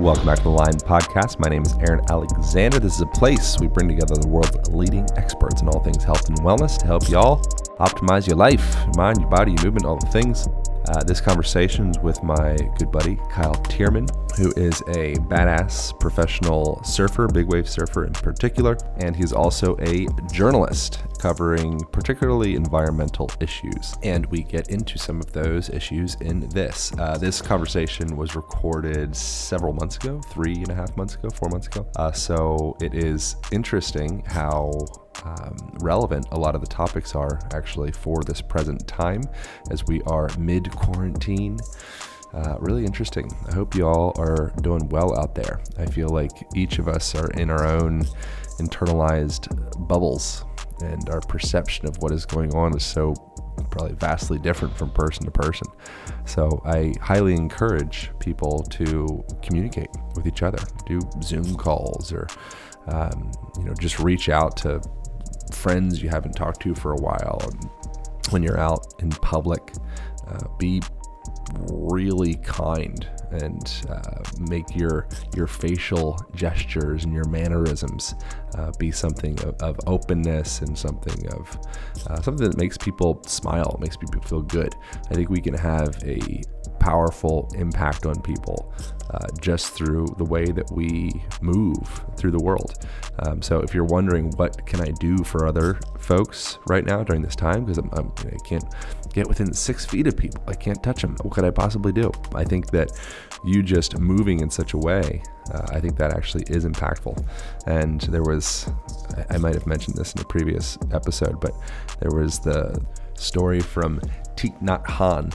Welcome back to the Line Podcast. My name is Aaron Alexander. This is a place we bring together the world's leading experts in all things health and wellness to help y'all optimize your life, your mind, your body, your movement, all the things. This conversation is with my good buddy, Kyle Thiermann, who is a badass professional surfer, big wave surfer in particular, and he's also a journalist covering particularly environmental issues. And we get into some of those issues in this. This conversation was recorded several months ago, 3.5 months ago, 4 months ago. So it is interesting how relevant a lot of the topics are actually for this present time as we are mid-quarantine. Really interesting. I hope you all are doing well out there. I feel like each of us are in our own internalized bubbles, and our perception of what is going on is so probably vastly different from person to person. So I highly encourage people to communicate with each other, do Zoom calls, or just reach out to friends you haven't talked to for a while. And when you're out in public, be really kind and make your facial gestures and your mannerisms be something of openness and something that makes people smile, makes people feel good. I think we can have a powerful impact on people just through the way that we move through the world. So if you're wondering what can I do for other folks right now during this time, because I can't get within 6 feet of people, I can't touch them, what could I possibly do? I think that you just moving in such a way, I think that actually is impactful. And there was, I might have mentioned this in a previous episode, but there was the story from Thich Nhat Hanh.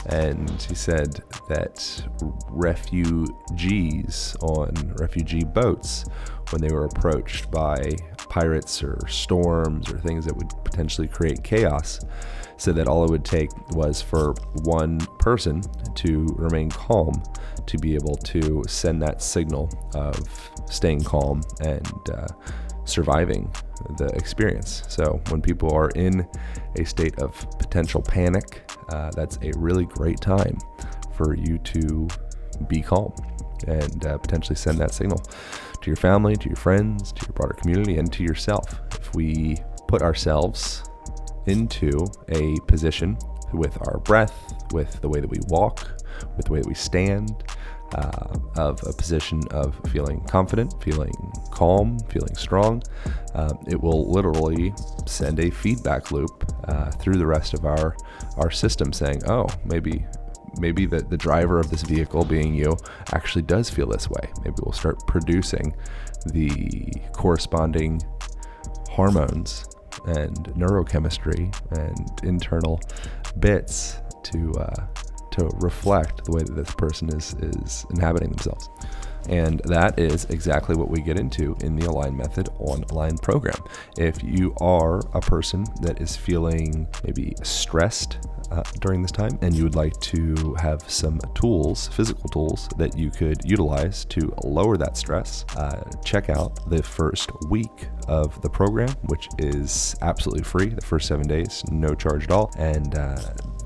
And he said that refugees on refugee boats, when they were approached by pirates or storms or things that would potentially create chaos, said that all it would take was for one person to remain calm to be able to send that signal of staying calm and surviving the experience. So when people are in a state of potential panic, that's a really great time for you to be calm and potentially send that signal to your family, to your friends, to your broader community, and to yourself. If we put ourselves into a position with our breath, with the way that we walk, with the way that we stand, of a position of feeling confident, feeling calm, feeling strong, it will literally send a feedback loop through the rest of our system saying, oh, maybe the driver of this vehicle, being you, actually does feel this way. Maybe we'll start producing the corresponding hormones and neurochemistry and internal bits to reflect the way that this person is inhabiting themselves. And that is exactly what we get into in the Align Method online program. If you are a person that is feeling maybe stressed during this time, and you would like to have some tools, physical tools, that you could utilize to lower that stress, check out the first week of the program, which is absolutely free. The first 7 days, no charge at all. And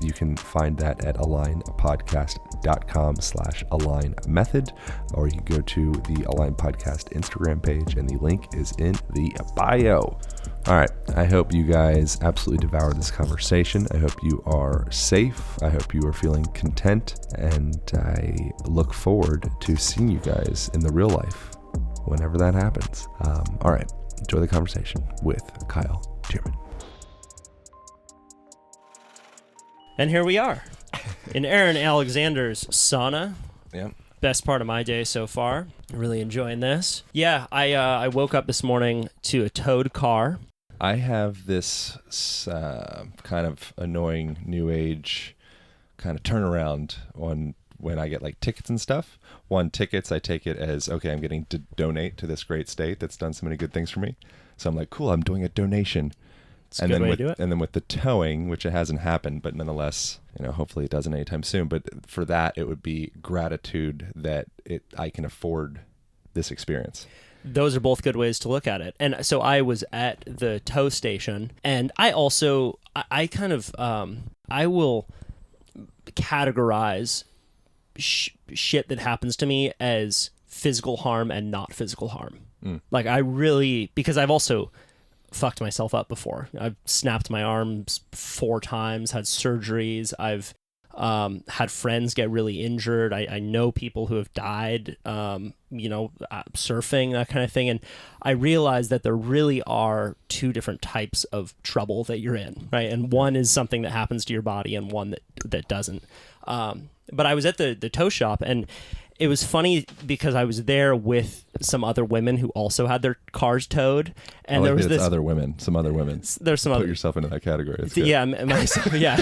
you can find that at alignpodcast.com/align method, or you can go to the Align Podcast Instagram page, and the link is in the bio. All right. I hope you guys absolutely devoured this conversation. I hope you are safe. I hope you are feeling content, and I look forward to seeing you guys in the real life whenever that happens. All right. Enjoy the conversation with Kyle Thiermann. And here we are in Aaron Alexander's sauna. Yeah. Best part of my day so far. Really enjoying this. Yeah, I woke up this morning to a towed car. I have this kind of annoying new age kind of turnaround on when I get like tickets and stuff. Tickets, I take it as, okay, I'm getting to donate to this great state that's done so many good things for me. So I'm like, cool, I'm doing a donation. It's a good way to do it. And then with the towing, which it hasn't happened, but nonetheless, hopefully it doesn't anytime soon. But for that, it would be gratitude that I can afford this experience. Those are both good ways to look at it. And so I was at the tow station, and I also, I will categorize shit that happens to me as physical harm and not physical harm. Like I really, because I've also fucked myself up before. I've snapped my arms 4 times, had surgeries. I've had friends get really injured. I know people who have died, surfing, that kind of thing. And I realized that there really are 2 different types of trouble that you're in, right? And one is something that happens to your body and one that doesn't. But I was at the tow shop, and it was funny because I was there with some other women who also had their cars towed, and there was this other women, some other women. There's some Put yourself into that category. That's good. Yeah, myself. Yeah,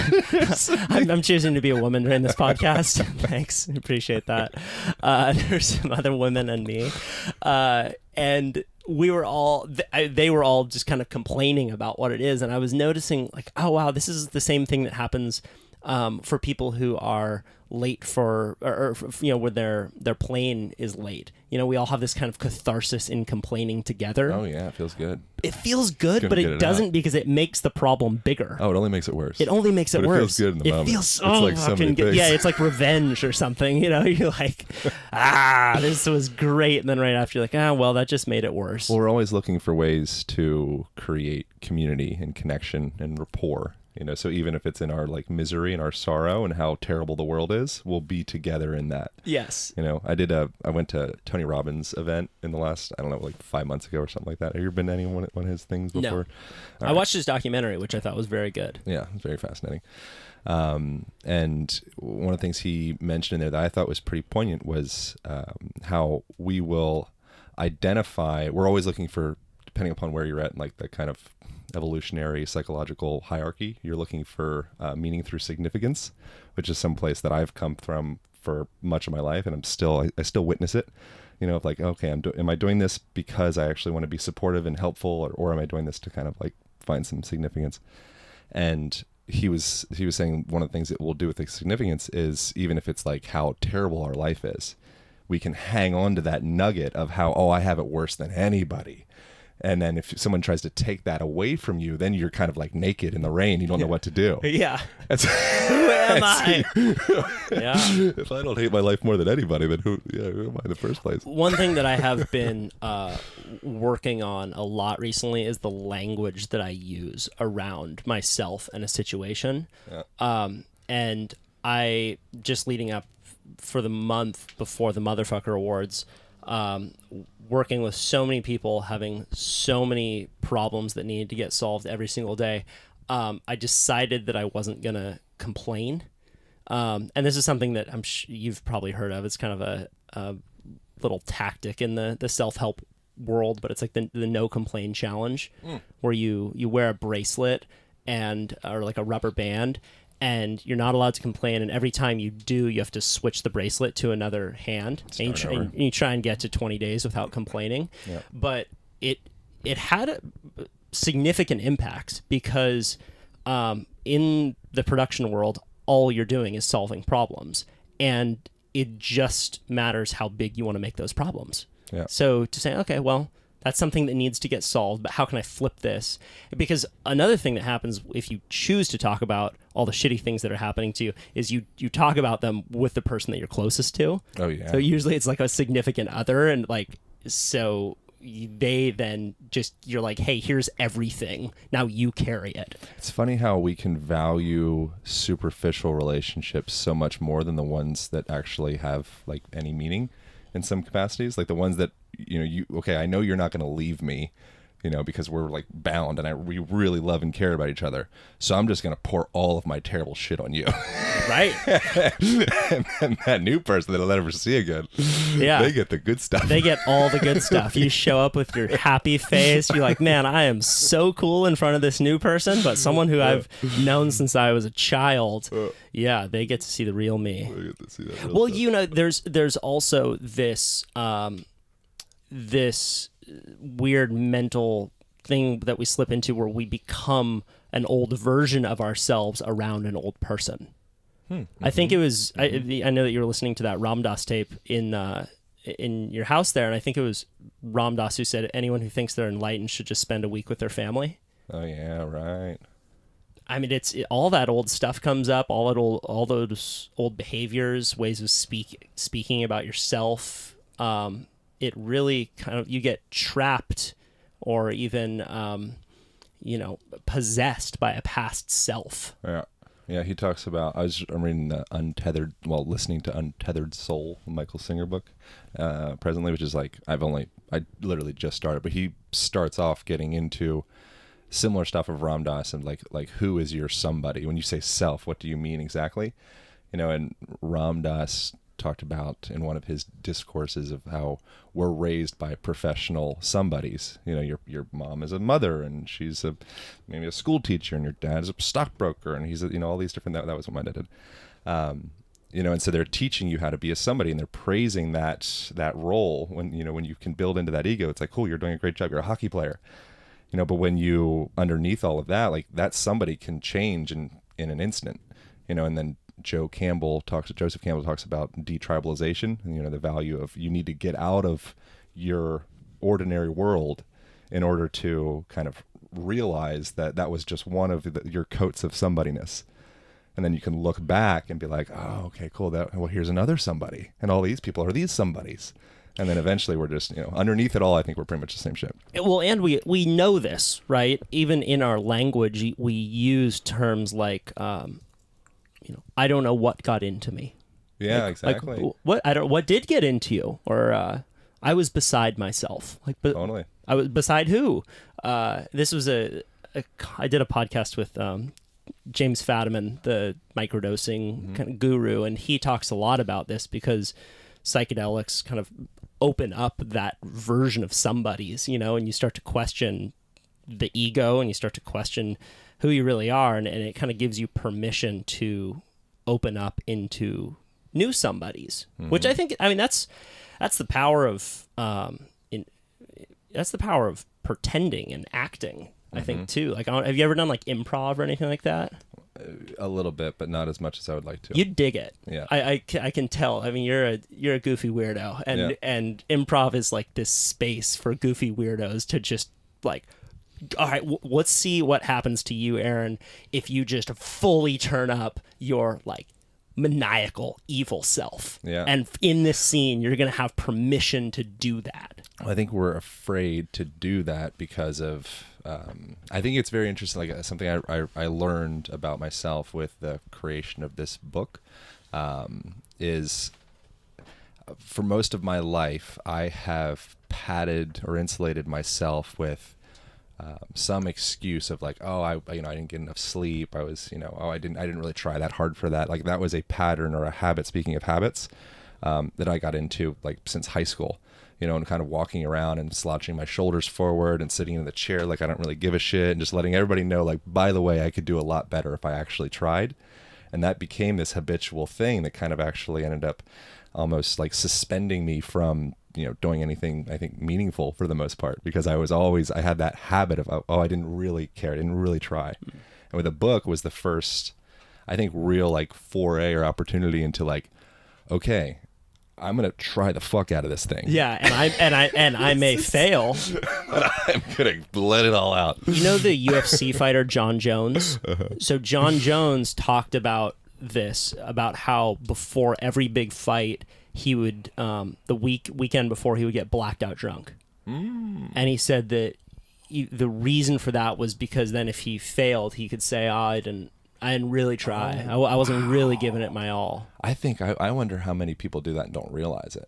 I'm choosing to be a woman during this podcast. Thanks, appreciate that. There's some other women and me, and we were all. They were all just kind of complaining about what it is, and I was noticing like, oh wow, this is the same thing that happens for people who are late for, or where their plane is late. We all have this kind of catharsis in complaining together. Oh yeah, it feels good. It feels good, but it doesn't, because it makes the problem bigger. Oh, it only makes it worse. It only makes it worse. It feels good in the moment. It feels so like fucking good. Yeah, it's like revenge or something. You're like, this was great, and then right after you're like, well, that just made it worse. Well, we're always looking for ways to create community and connection and rapport. So even if it's in our like misery and our sorrow and how terrible the world is, we'll be together in that. Yes. I went to Tony Robbins' event in the last, I don't know, like 5 months ago or something like that. Have you ever been to any one of his things before? No. I watched his documentary, which I thought was very good. Yeah, it's very fascinating. And one of the things he mentioned in there that I thought was pretty poignant was how we will identify, we're always looking for, depending upon where you're at, like the kind of evolutionary psychological hierarchy, you're looking for meaning through significance, which is some place that I've come from for much of my life, and I still witness it. Of like, okay, am I doing this because I actually want to be supportive and helpful, or am I doing this to kind of like find some significance? And he was saying one of the things that we'll do with the significance is, even if it's like how terrible our life is, we can hang on to that nugget of how, I have it worse than anybody. And then if someone tries to take that away from you, then you're kind of like naked in the rain. You don't know what to do. Yeah. Who am I? Yeah. If I don't hate my life more than anybody, then who am I in the first place? One thing that I have been working on a lot recently is the language that I use around myself and a situation. Yeah. And I, just leading up for the month before the Motherfucker Awards, working with so many people, having so many problems that needed to get solved every single day, I decided that I wasn't going to complain. And this is something that you've probably heard of. It's kind of a little tactic in the self-help world, but it's like the no complain challenge, where you wear a bracelet or like a rubber band, and you're not allowed to complain, and every time you do, you have to switch the bracelet to another hand, and you try and get to 20 days without complaining. Yeah. But it had a significant impact, because in the production world, all you're doing is solving problems, and it just matters how big you want to make those problems. Yeah. So to say, okay, well, that's something that needs to get solved, but how can I flip this? Because another thing that happens if you choose to talk about all the shitty things that are happening to you is you talk about them with the person that you're closest to. Oh, yeah. So usually it's like a significant other, and like, so they then just, you're like, hey, here's everything. Now you carry it. It's funny how we can value superficial relationships so much more than the ones that actually have like any meaning in some capacities. Like the ones that, I know you're not going to leave me, because we're like bound, and we really love and care about each other. So I'm just going to pour all of my terrible shit on you. Right. and that new person that I'll never see again, they get the good stuff. They get all the good stuff. You show up with your happy face. You're like, man, I am so cool in front of this new person, but someone who I've known since I was a child. They get to see the real me. They get to see that real stuff. There's also this this weird mental thing that we slip into, where we become an old version of ourselves around an old person. I think it was, I know that you were listening to that Ram Dass tape in your house there, and I think it was Ram Dass who said anyone who thinks they're enlightened should just spend a week with their family. Oh yeah, right. I mean, all that old stuff comes up, all those old behaviors, ways of speaking about yourself, it really kind of, you get trapped or even, possessed by a past self. Yeah. Yeah, he talks about, I'm reading listening to Untethered Soul, Michael Singer book, presently, which is like, I literally just started, but he starts off getting into similar stuff of Ram Dass and like who is your somebody? When you say self, what do you mean exactly? And Ram Dass talked about in one of his discourses of how we're raised by professional somebodies. Your mom is a mother and she's maybe a school teacher, and your dad is a stockbroker, and he's all these different, that was what my dad did. And so they're teaching you how to be a somebody, and they're praising that role. When you can build into that ego, it's like, cool, you're doing a great job, you're a hockey player. But when you, underneath all of that, like that somebody can change in an instant, and then Joseph Campbell talks about detribalization, and the value of, you need to get out of your ordinary world in order to kind of realize that was just one of your coats of somebodyness. And then you can look back and be like, oh, okay, cool. Here's another somebody, and all these people are these somebodies. And then eventually we're just, underneath it all, I think we're pretty much the same shit. Well, and we know this, right? Even in our language, we use terms like, I don't know what got into me. Yeah, exactly. What did get into you? Or I was beside myself. Totally. I was beside who? This was I did a podcast with James Fadiman, the microdosing kind of guru, and he talks a lot about this because psychedelics kind of open up that version of somebody's, and you start to question the ego, and you start to question who you really are, and it kind of gives you permission to open up into new somebodies, which I think, that's the power of that's the power of pretending and acting. I think too. Like, have you ever done like improv or anything like that? A little bit, but not as much as I would like to. You dig it. Yeah. I can tell. you're a goofy weirdo, and improv is like this space for goofy weirdos to just like, all right, let's see what happens to you, Aaron, if you just fully turn up your like maniacal evil self. Yeah. And in this scene, you're going to have permission to do that. I think we're afraid to do that because of, I think it's very interesting, like something I learned about myself with the creation of this book, is for most of my life, I have padded or insulated myself with some excuse of like, I didn't get enough sleep. I was, I didn't really try that hard for that. Like that was a pattern or a habit, speaking of habits, that I got into like since high school, and kind of walking around and slouching my shoulders forward and sitting in the chair like I don't really give a shit, and just letting everybody know, like, by the way, I could do a lot better if I actually tried. And that became this habitual thing that kind of actually ended up almost like suspending me from, doing anything, I think, meaningful for the most part, because I had that habit of, I didn't really care. I didn't really try. And with the book was the first, I think, real like foray or opportunity into like, okay, I'm going to try the fuck out of this thing. Yeah. And I may fail. I'm going to let it all out. The UFC fighter, John Jones. So John Jones talked about this, about how before every big fight, he would, the weekend before, he would get blacked out drunk. And he said that the reason for that was because then if he failed, he could say, I didn't really try. I wasn't really giving it my all. I think, I wonder how many people do that and don't realize it.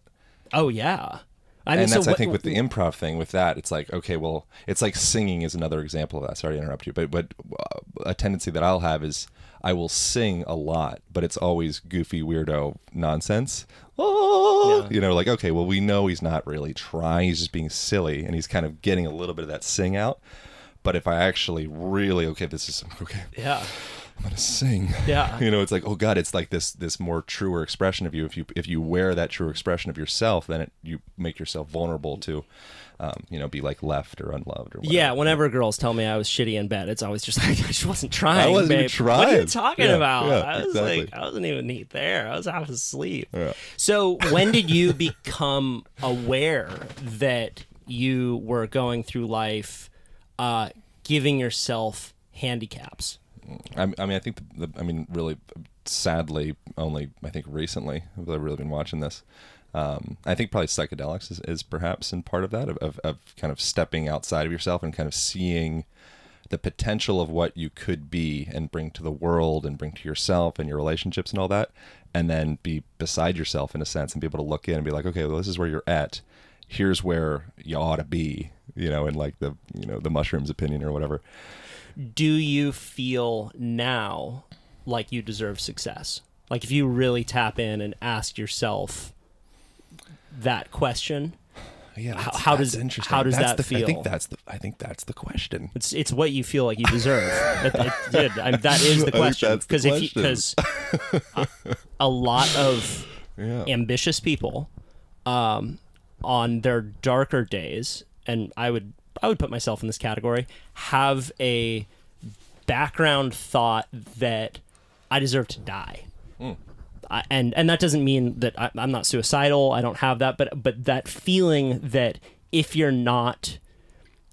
Oh, yeah. I think with the improv thing, with that, it's like, okay, well, it's like singing is another example of that. Sorry to interrupt you, but a tendency that I'll have is I will sing a lot, but it's always goofy, weirdo nonsense. Oh, Yeah. Like, okay, well, we know he's not really trying. He's just being silly, and he's kind of getting a little bit of that sing out. But if I actually really, Yeah. I'm gonna sing. Yeah. It's like, oh God, it's like this more truer expression of you. If you wear that true expression of yourself, then you make yourself vulnerable to, be like left or unloved or whatever. Yeah. Whenever girls tell me I was shitty in bed, it's always just like, I just wasn't trying. I wasn't babe. even trying. What are you talking about? Yeah, I was exactly. like, I wasn't even there. I was half asleep. Yeah. So when did you become aware that you were going through life, giving yourself handicaps? I think really, sadly, only I think recently I've really been watching this. I think probably psychedelics is perhaps in part of that, of kind of stepping outside of yourself and kind of seeing the potential of what you could be and bring to the world and bring to yourself and your relationships and all that, and then be beside yourself in a sense and be able to look in and be like, okay, well, this is where you're at. Here's where you ought to be, in like the mushrooms opinion or whatever. Do you feel now like you deserve success? Like if you really tap in and ask yourself that question, how does that feel? I think that's the question. It's what you feel like you deserve. That is the question. Because a lot of ambitious people, on their darker days, and I would put myself in this category, have a background thought that I deserve to die. And that doesn't mean that I'm not suicidal. I don't have that, but that feeling that if you're not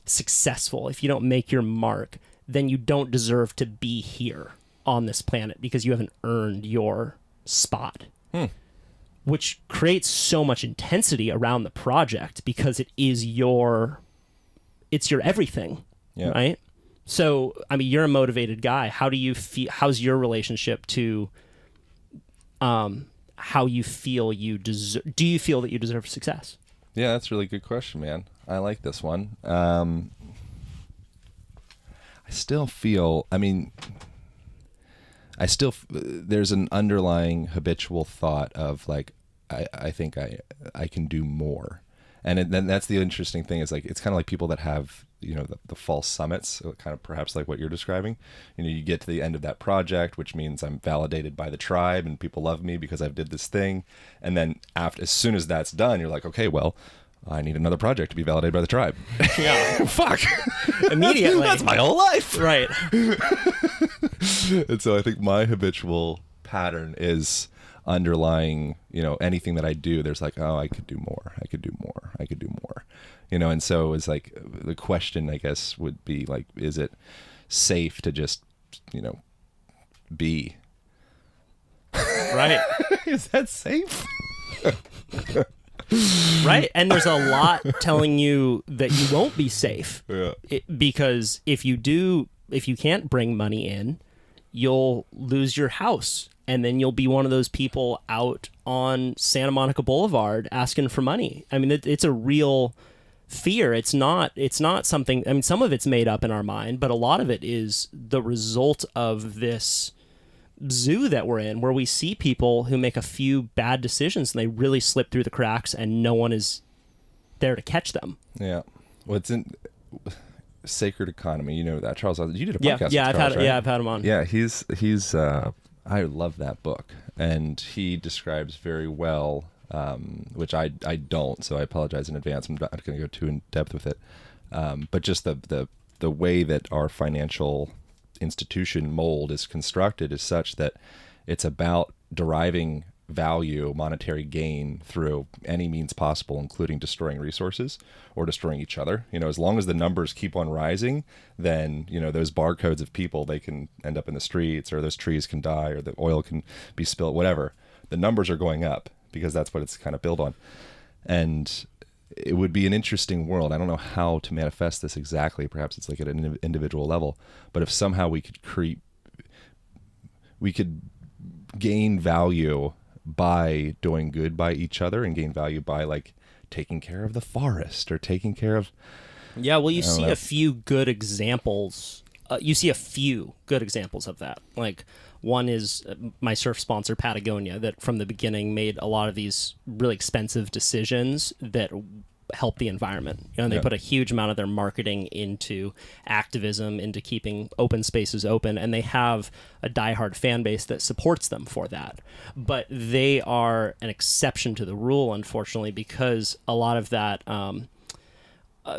successful, if you don't make your mark, then you don't deserve to be here on this planet because you haven't earned your spot. Which creates so much intensity around the project because it's your everything, right? So, I mean, you're a motivated guy. How do you feel? How's your relationship to how you feel you deserve? Do you feel that you deserve success? Yeah, that's a really good question, man. I like this one. I still feel, there's an underlying habitual thought of like, I think I can do more. And then that's the interesting thing is like, it's kind of like people that have, the false summits, kind of perhaps like what you're describing. You get to the end of that project, which means I'm validated by the tribe and people love me because I've did this thing. And then as soon as that's done, you're like, okay, well, I need another project to be validated by the tribe. Yeah. Fuck. Immediately. That's my whole life. Right. And so I think my habitual pattern is underlying, anything that I do, there's like, oh, I could do more. I could do more. I could do more. And so it's like the question, I guess, would be like, is it safe to just, be? Right. Is that safe? Right. And there's a lot telling you that you won't be safe. Yeah. Because if you can't bring money in, you'll lose your house. And then you'll be one of those people out on Santa Monica Boulevard asking for money. I mean, it's a real fear. It's not something, I mean, some of it's made up in our mind, but a lot of it is the result of this zoo that we're in, where we see people who make a few bad decisions and they really slip through the cracks and no one is there to catch them. Yeah. Well, it's in Sacred Economy. That, Charles, you did a podcast yeah, with Charles, right? I've had him on. Yeah, he's I love that book, and he describes very well, which I don't, so I apologize in advance. I'm not going to go too in depth with it, but just the way that our financial institution mold is constructed is such that it's about deriving value, monetary gain through any means possible, including destroying resources or destroying each other. As long as the numbers keep on rising, then, those barcodes of people, they can end up in the streets, or those trees can die, or the oil can be spilled, whatever. The numbers are going up because that's what it's kind of built on. And it would be an interesting world. I don't know how to manifest this exactly. Perhaps it's like at an individual level, but if somehow we could gain value by doing good by each other, and gain value by like taking care of the forest or taking care of. Yeah, well, you see a few good examples. You see a few good examples of that. Like one is my surf sponsor, Patagonia, that from the beginning made a lot of these really expensive decisions that help the environment. And they put a huge amount of their marketing into activism, into keeping open spaces open, and they have a diehard fan base that supports them for that. But they are an exception to the rule, unfortunately, because a lot of that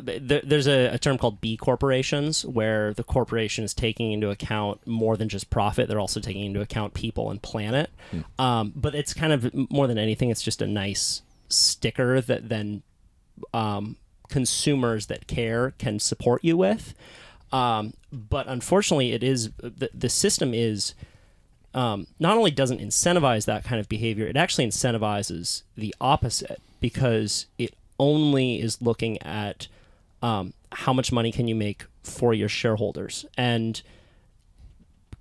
there's a term called B corporations, where the corporation is taking into account more than just profit. They're also taking into account people and planet. But it's kind of, more than anything, it's just a nice sticker that then consumers that care can support you with. But unfortunately, it is the system is not only doesn't incentivize that kind of behavior, it actually incentivizes the opposite, because it only is looking at how much money can you make for your shareholders. And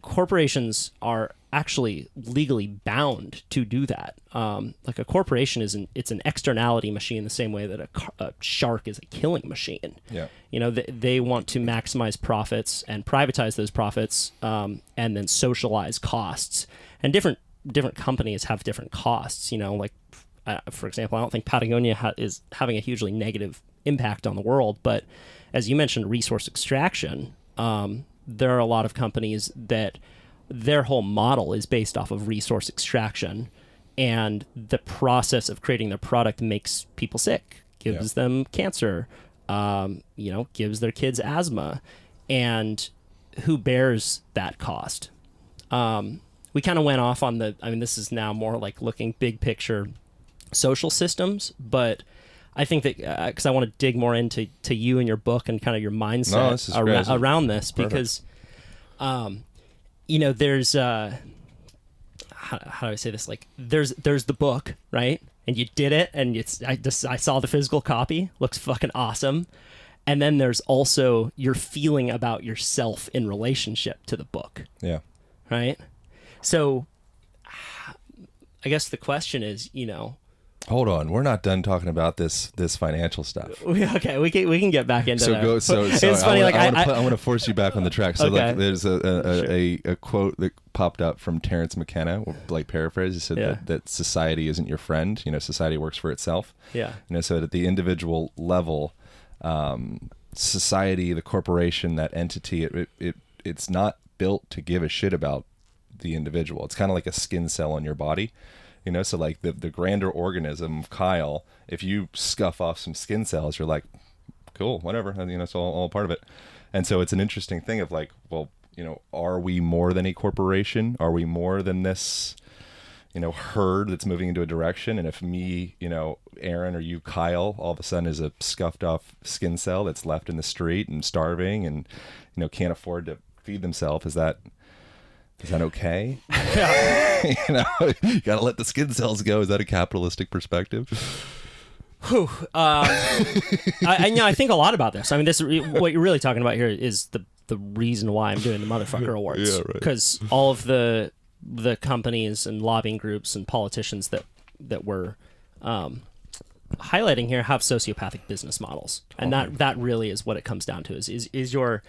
corporations are actually legally bound to do that. Like a corporation it's an externality machine, the same way that a shark is a killing machine. Yeah. They want to maximize profits and privatize those profits, and then socialize costs. And different companies have different costs. Like for example, I don't think Patagonia is having a hugely negative impact on the world, but as you mentioned, resource extraction. There are a lot of companies that their whole model is based off of resource extraction, and the process of creating their product makes people sick, gives them cancer, gives their kids asthma. And who bears that cost? We kind of went off on this is now more like looking big picture social systems, but I think that because I want to dig more into you and your book and kind of your mindset around this, because, there's how do I say this? Like there's the book, right? And you did it, and I saw the physical copy, looks fucking awesome. And then there's also your feeling about yourself in relationship to the book. Yeah. Right. So I guess the question is, hold on, we're not done talking about this financial stuff. Okay, we can get back into that. So it's funny. I want to force you back on the track. So okay. There's a quote that popped up from Terence McKenna, like paraphrase. He said that society isn't your friend. Society works for itself. Yeah. So at the individual level, society, the corporation, that entity, it's not built to give a shit about the individual. It's kind of like a skin cell on your body. So like the grander organism of Kyle, if you scuff off some skin cells, you're like, cool, whatever, it's all part of it. And so it's an interesting thing of like, well, are we more than a corporation? Are we more than this, herd that's moving into a direction? And if me, Aaron, or you, Kyle, all of a sudden is a scuffed off skin cell that's left in the street and starving and, can't afford to feed themselves, is that okay? You gotta let the skin cells go. Is that a capitalistic perspective? Whew. I think a lot about this. I mean, what you're really talking about here is the reason why I'm doing the Motherfucker Awards. Yeah, right. Because all of the companies and lobbying groups and politicians that we're highlighting here have sociopathic business models, and that really is what it comes down to. Is your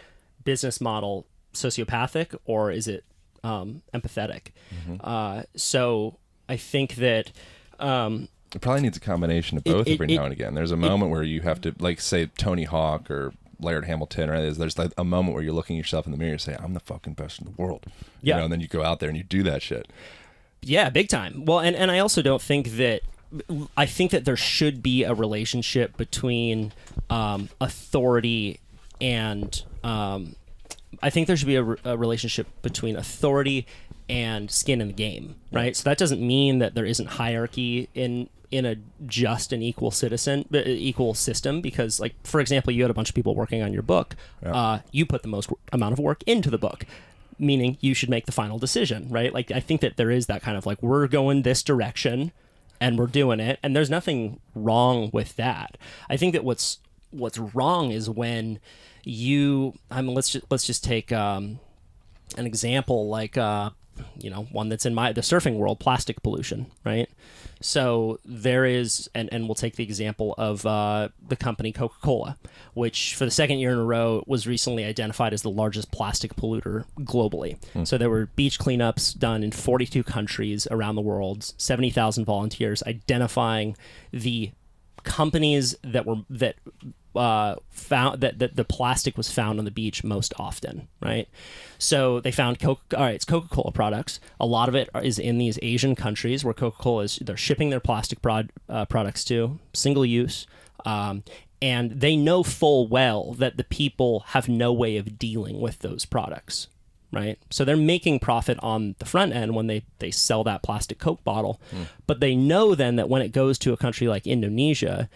business model sociopathic, or is it empathetic? Mm-hmm. So I think that it probably needs a combination of both every now and again. There's a moment where you have to, like, say Tony Hawk or Laird Hamilton, or there's like a moment where you're looking yourself in the mirror and say, I'm the fucking best in the world. And then you go out there and you do that shit. Yeah, big time. Well, and I also don't think that, I think that there should be a relationship between authority and I think there should be a relationship between authority and skin in the game, right? So that doesn't mean that there isn't hierarchy in a just and equal system, because, like, for example, you had a bunch of people working on your book. You put the most amount of work into the book, meaning you should make the final decision, right? Like, I think that there is that kind of like, we're going this direction and we're doing it, and there's nothing wrong with that. I think that what's wrong is when let's just take an example, like one that's in the surfing world, plastic pollution, right? So there is, and we'll take the example of the company Coca-Cola, which for the second year in a row was recently identified as the largest plastic polluter globally. So there were beach cleanups done in 42 countries around the world, 70,000 volunteers identifying the companies that found that the plastic was found on the beach most often, right? So they found it's Coca-Cola products. A lot of it is in these Asian countries where Coca-Cola they're shipping their plastic products to, single use, and they know full well that the people have no way of dealing with those products, right? So they're making profit on the front end when they sell that plastic Coke bottle, but they know then that when it goes to a country like Indonesia,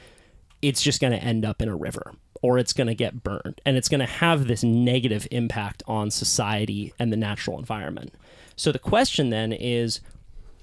it's just going to end up in a river, or it's going to get burned, and it's going to have this negative impact on society and the natural environment. So the question then is,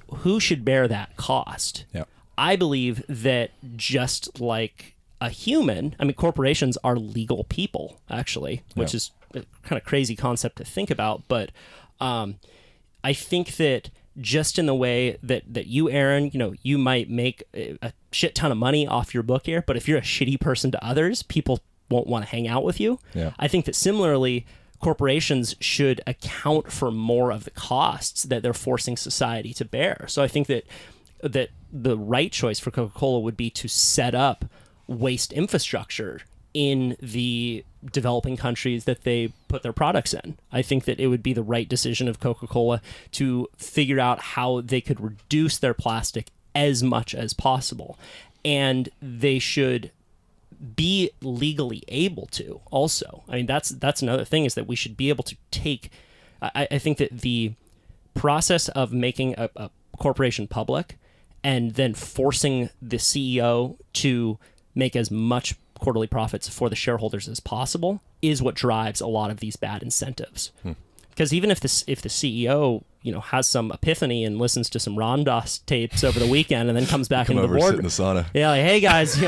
who should bear that cost? Yeah. I believe that just like a human, I mean, corporations are legal people, actually, which is a kind of crazy concept to think about. But I think that just in the way that you, Aaron, you might make a shit ton of money off your book here, but if you're a shitty person to others, people won't want to hang out with you. Yeah. I think that similarly, corporations should account for more of the costs that they're forcing society to bear. So I think that the right choice for Coca-Cola would be to set up waste infrastructure in the developing countries that they put their products in. I think that it would be the right decision of Coca-Cola to figure out how they could reduce their plastic as much as possible. And they should be legally able to also. I mean, that's another thing, is that we should be able to take... I think that the process of making a corporation public and then forcing the CEO to make as much quarterly profits for the shareholders as possible is what drives a lot of these bad incentives. Because even if the CEO has some epiphany and listens to some Ron Dass tapes over the weekend and then comes back into the board, sit in the sauna. Yeah, like, hey guys,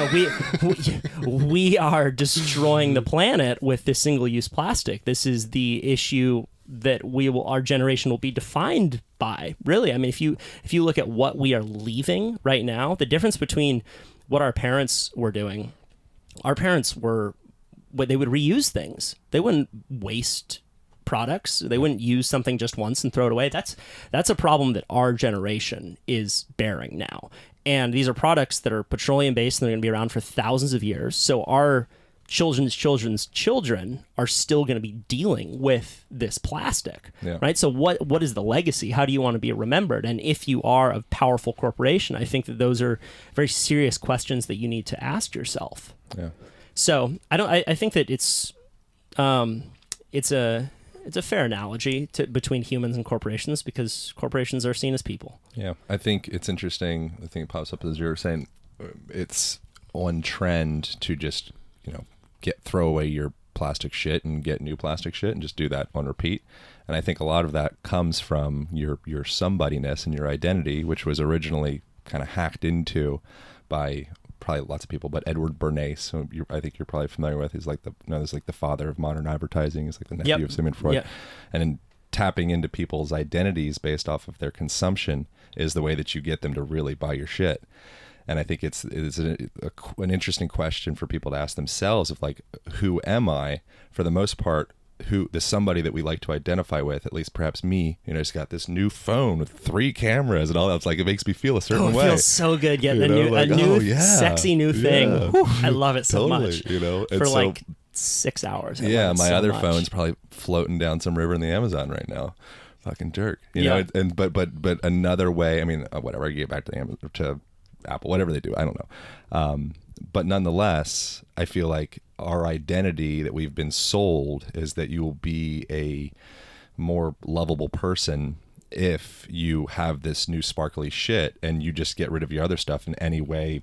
we are destroying the planet with this single-use plastic. This is the issue that our generation will be defined by. Really, I mean, if you look at what we are leaving right now, the difference between what our parents were doing. Our parents they would reuse things. They wouldn't waste products. They wouldn't use something just once and throw it away. That's a problem that our generation is bearing now. And these are products that are petroleum based, and they're going to be around for thousands of years. So our children's children are still going to be dealing with this plastic, right? So what is the legacy? How do you want to be remembered? And if you are a powerful corporation, I think that those are very serious questions that you need to ask yourself. Yeah. So I think that it's a fair analogy between humans and corporations, because corporations are seen as people. Yeah. I think it's interesting. The thing that pops up as you were saying, it's on trend to just, throw away your plastic shit and get new plastic shit and just do that on repeat. And I think a lot of that comes from your somebodyness and your identity, which was originally kind of hacked into by probably lots of people, but Edward Bernays, who I think you're probably familiar with. He's like the father of modern advertising. He's like the nephew of Sigmund Freud. Yep. And in tapping into people's identities based off of their consumption is the way that you get them to really buy your shit. And I think it's an interesting question for people to ask themselves of like, who am I? For the most part, somebody that we like to identify with, at least perhaps me, just got this new phone with 3 cameras and all that. It's like, it makes me feel a certain way. It feels so good getting a new sexy new thing. Yeah. Whew, I love it so much. For like 6 hours. My other phone's probably floating down some river in the Amazon right now. Fucking jerk. You know, and but another way, I mean, whatever, I get back to Apple, whatever they do, I don't know. But nonetheless, I feel like our identity that we've been sold is that you will be a more lovable person if you have this new sparkly shit and you just get rid of your other stuff in any way.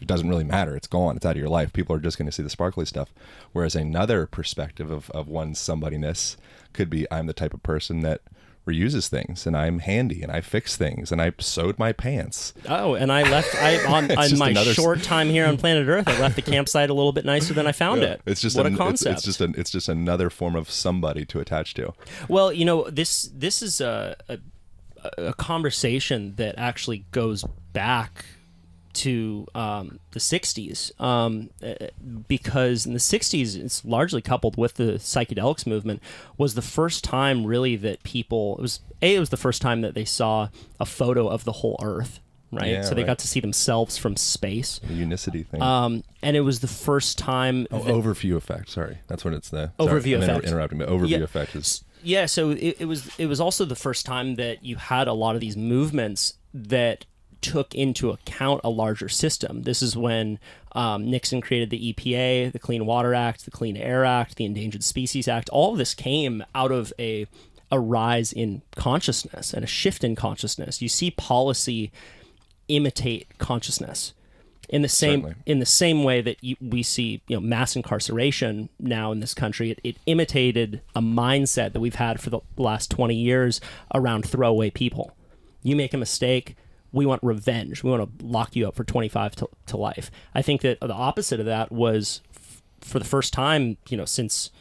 It doesn't really matter. It's gone. It's out of your life. People are just going to see the sparkly stuff. Whereas another perspective of one's somebodyness could be, I'm the type of person that reuses things, and I'm handy, and I fix things, and I sewed my pants. Oh, and I left on my short time here on planet Earth, I left the campsite a little bit nicer than I found it. It's just a concept. It's just another form of somebody to attach to. Well, this is a conversation that actually goes back to the 60s, because in the 60s, it's largely coupled with the psychedelics movement, was the first time really that people, it was the first time that they saw a photo of the whole Earth, right? Yeah, so they got to see themselves from space. The unicity thing. And it was the first time... overview effect, sorry. That's what it's the... Overview effect. Interrupting, but overview effect is... Yeah, so it was also the first time that you had a lot of these movements that took into account a larger system. This is when Nixon created the EPA, the Clean Water Act, the Clean Air Act, the Endangered Species Act. All of this came out of a rise in consciousness and a shift in consciousness. You see policy imitate consciousness. In the Certainly. same way that we see, mass incarceration now in this country, it imitated a mindset that we've had for the last 20 years around throwaway people. You make a mistake, we want revenge. We want to lock you up for 25 to life. I think that the opposite of that was, for the first time, since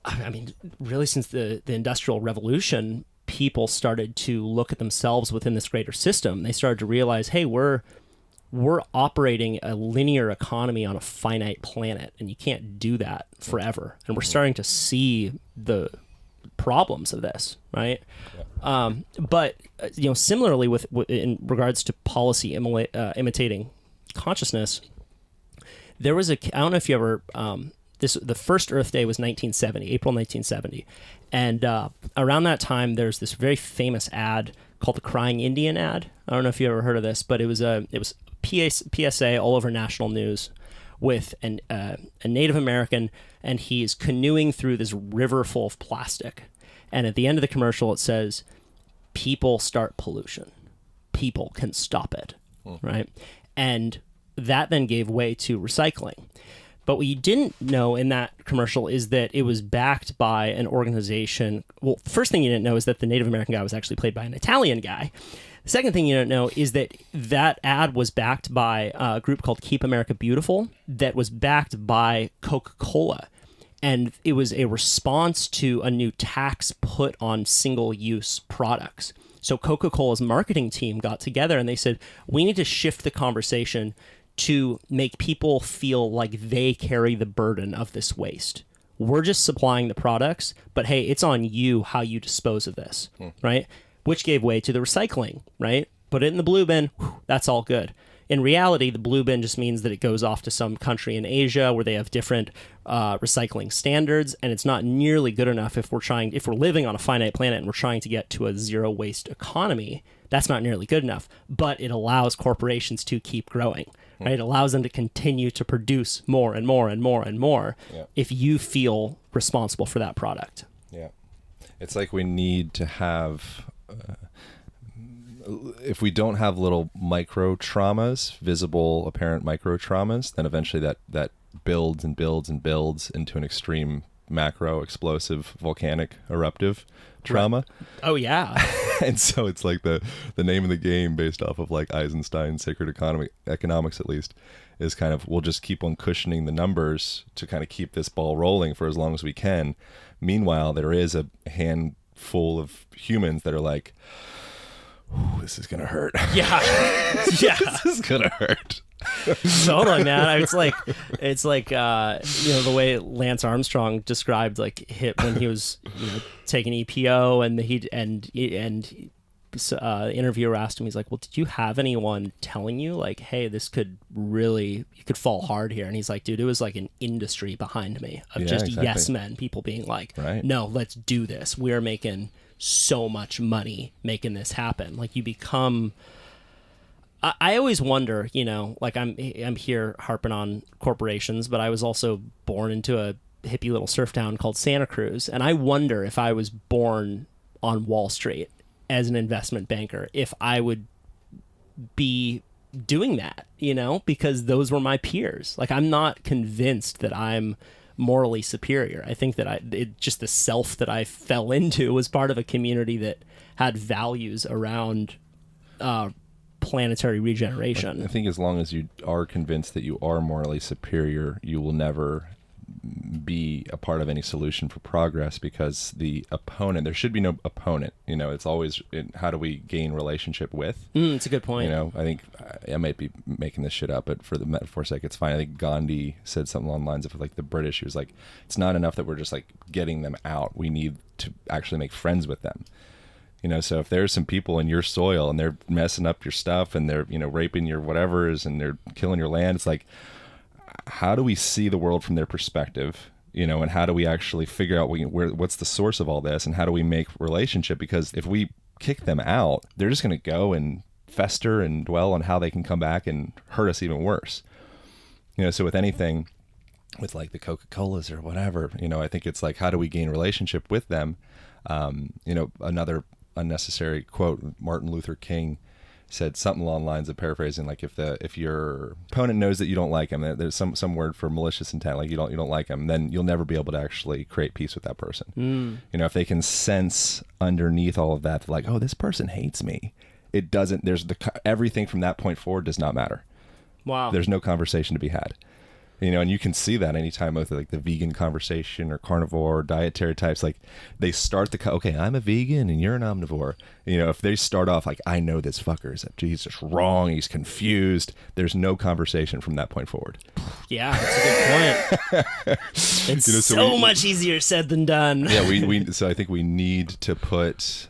the Industrial Revolution, people started to look at themselves within this greater system. They started to realize, hey, we're operating a linear economy on a finite planet, and you can't do that forever. And we're starting to see the problems of this, right? Yeah. But similarly in regards to policy imitating consciousness, there was I don't know if you ever the first Earth Day was April 1970, and around that time there's this very famous ad called the Crying Indian ad. I don't know if you ever heard of this, but it was PSA all over national news with a Native American, and he's canoeing through this river full of plastic. And at the end of the commercial, it says, "People start pollution. People can stop it." Right? And that then gave way to recycling. But what you didn't know in that commercial is that it was backed by an organization. Well, the first thing you didn't know is that the Native American guy was actually played by an Italian guy. The second thing you don't know is that that ad was backed by a group called Keep America Beautiful that was backed by Coca-Cola. And it was a response to a new tax put on single-use products. So Coca-Cola's marketing team got together and they said, we need to shift the conversation to make people feel like they carry the burden of this waste. We're just supplying the products, but hey, it's on you how you dispose of this, right? Which gave way to the recycling, right? Put it in the blue bin, that's all good. In reality, the blue bin just means that it goes off to some country in Asia where they have different recycling standards, and it's not nearly good enough if we're living on a finite planet and we're trying to get to a zero waste economy. That's not nearly good enough, but it allows corporations to keep growing, right? It allows them to continue to produce more and more and more and more if you feel responsible for that product. Yeah. It's like we need to have... if we don't have little micro traumas, visible, apparent micro traumas, then eventually that builds and builds and builds into an extreme macro explosive volcanic eruptive trauma. Right. Oh yeah. And so it's like the name of the game, based off of like Eisenstein's sacred economics at least, is kind of, we'll just keep on cushioning the numbers to kind of keep this ball rolling for as long as we can. Meanwhile, there is a handful of humans that are like, this is gonna hurt. Yeah. This is gonna hurt. Totally, man. It's like the way Lance Armstrong described like hit when he was taking EPO, and the interviewer asked him, he's like, well, did you have anyone telling you like, hey, this could really, you could fall hard here? And he's like, dude, it was like an industry behind me of yes men, people being like, right, no, let's do this. We're making so much money making this happen. Like you become, I always wonder, like I'm here harping on corporations, but I was also born into a hippie little surf town called Santa Cruz. And I wonder if I was born on Wall Street as an investment banker, if I would be doing that, because those were my peers. Like I'm not convinced that I'm morally superior. I think that just the self that I fell into was part of a community that had values around planetary regeneration. I think as long as you are convinced that you are morally superior, you will never be a part of any solution for progress, because the opponent, there should be no opponent. It's always, how do we gain relationship with? It's a good point. I think I might be making this shit up, but for the metaphor's sake, it's fine. I think Gandhi said something along the lines of like the British. He was like, it's not enough that we're just like getting them out. We need to actually make friends with them. So if there's some people in your soil and they're messing up your stuff and they're, raping your whatevers and they're killing your land, it's like, how do we see the world from their perspective, and how do we actually figure out what's the source of all this, and how do we make relationship? Because if we kick them out, they're just going to go and fester and dwell on how they can come back and hurt us even worse. So with anything, with like the Coca-Colas or whatever, I think it's like, how do we gain relationship with them? Another unnecessary quote, Martin Luther King said something along the lines of paraphrasing, like if your opponent knows that you don't like him, there's some word for malicious intent, like you don't like him, then you'll never be able to actually create peace with that person. You know, if they can sense underneath all of that, like, oh, this person hates me, it doesn't. Everything from that point forward does not matter. Wow. There's no conversation to be had. You know, and you can see that anytime with like the vegan conversation or carnivore or dietary types, like they start okay, I'm a vegan and you're an omnivore. You know, if they start off like, I know this fucker he's just wrong, he's confused, there's no conversation from that point forward. Yeah, that's a good point. It's so much easier said than done. Yeah, so I think we need to put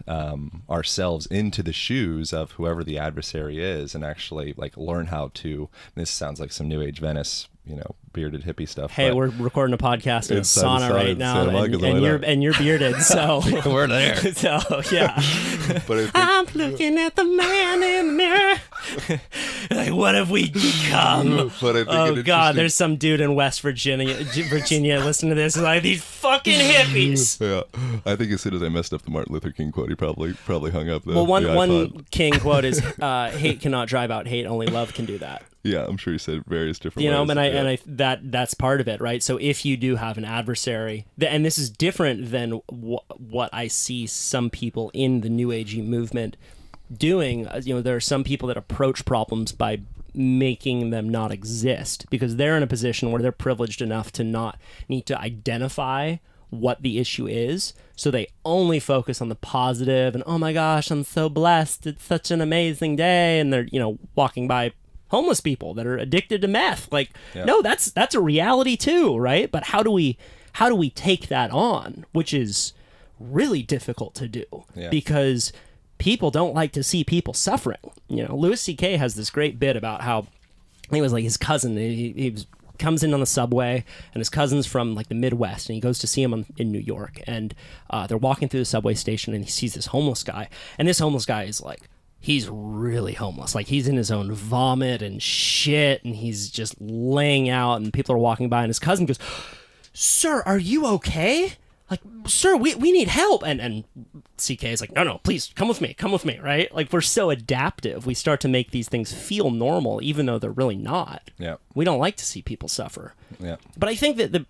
ourselves into the shoes of whoever the adversary is and actually like learn how to, this sounds like some New Age Venice, you know, bearded hippie stuff. Hey, we're recording a podcast in a sauna right now, and you're bearded, so we're there. So yeah, but I'm looking at the man in the mirror. Like, what have we become? Oh God, there's some dude in West Virginia listening to this, and like, these fucking hippies. Yeah, I think as soon as I messed up the Martin Luther King quote, he probably hung up. Well, one King quote is, "Hate cannot drive out hate; only love can do that." Yeah, I'm sure he said various different ways. And that's part of it, right? So if you do have an adversary, and this is different than what I see some people in the New Agey movement doing. You know, there are some people that approach problems by making them not exist because they're in a position where they're privileged enough to not need to identify what the issue is. So they only focus on the positive and, oh my gosh, I'm so blessed. It's such an amazing day. And they're, you know, walking by homeless people that are addicted to meth. Like, no, that's a reality too, right? But how do we take that on, which is really difficult to do because people don't like to see people suffering. You know, Louis C.K. has this great bit about how I think it was like his cousin. He comes in on the subway, and his cousin's from like the Midwest, and he goes to see him in New York, and they're walking through the subway station, and he sees this homeless guy, and this homeless guy is like, he's really homeless. Like, he's in his own vomit and shit, and he's just laying out, and people are walking by, and his cousin goes, "Sir, are you okay? Like, sir, we need help." And CK is like, no, please, come with me, right? Like, we're so adaptive. We start to make these things feel normal, even though they're really not. Yeah. We don't like to see people suffer. Yeah. But I think that,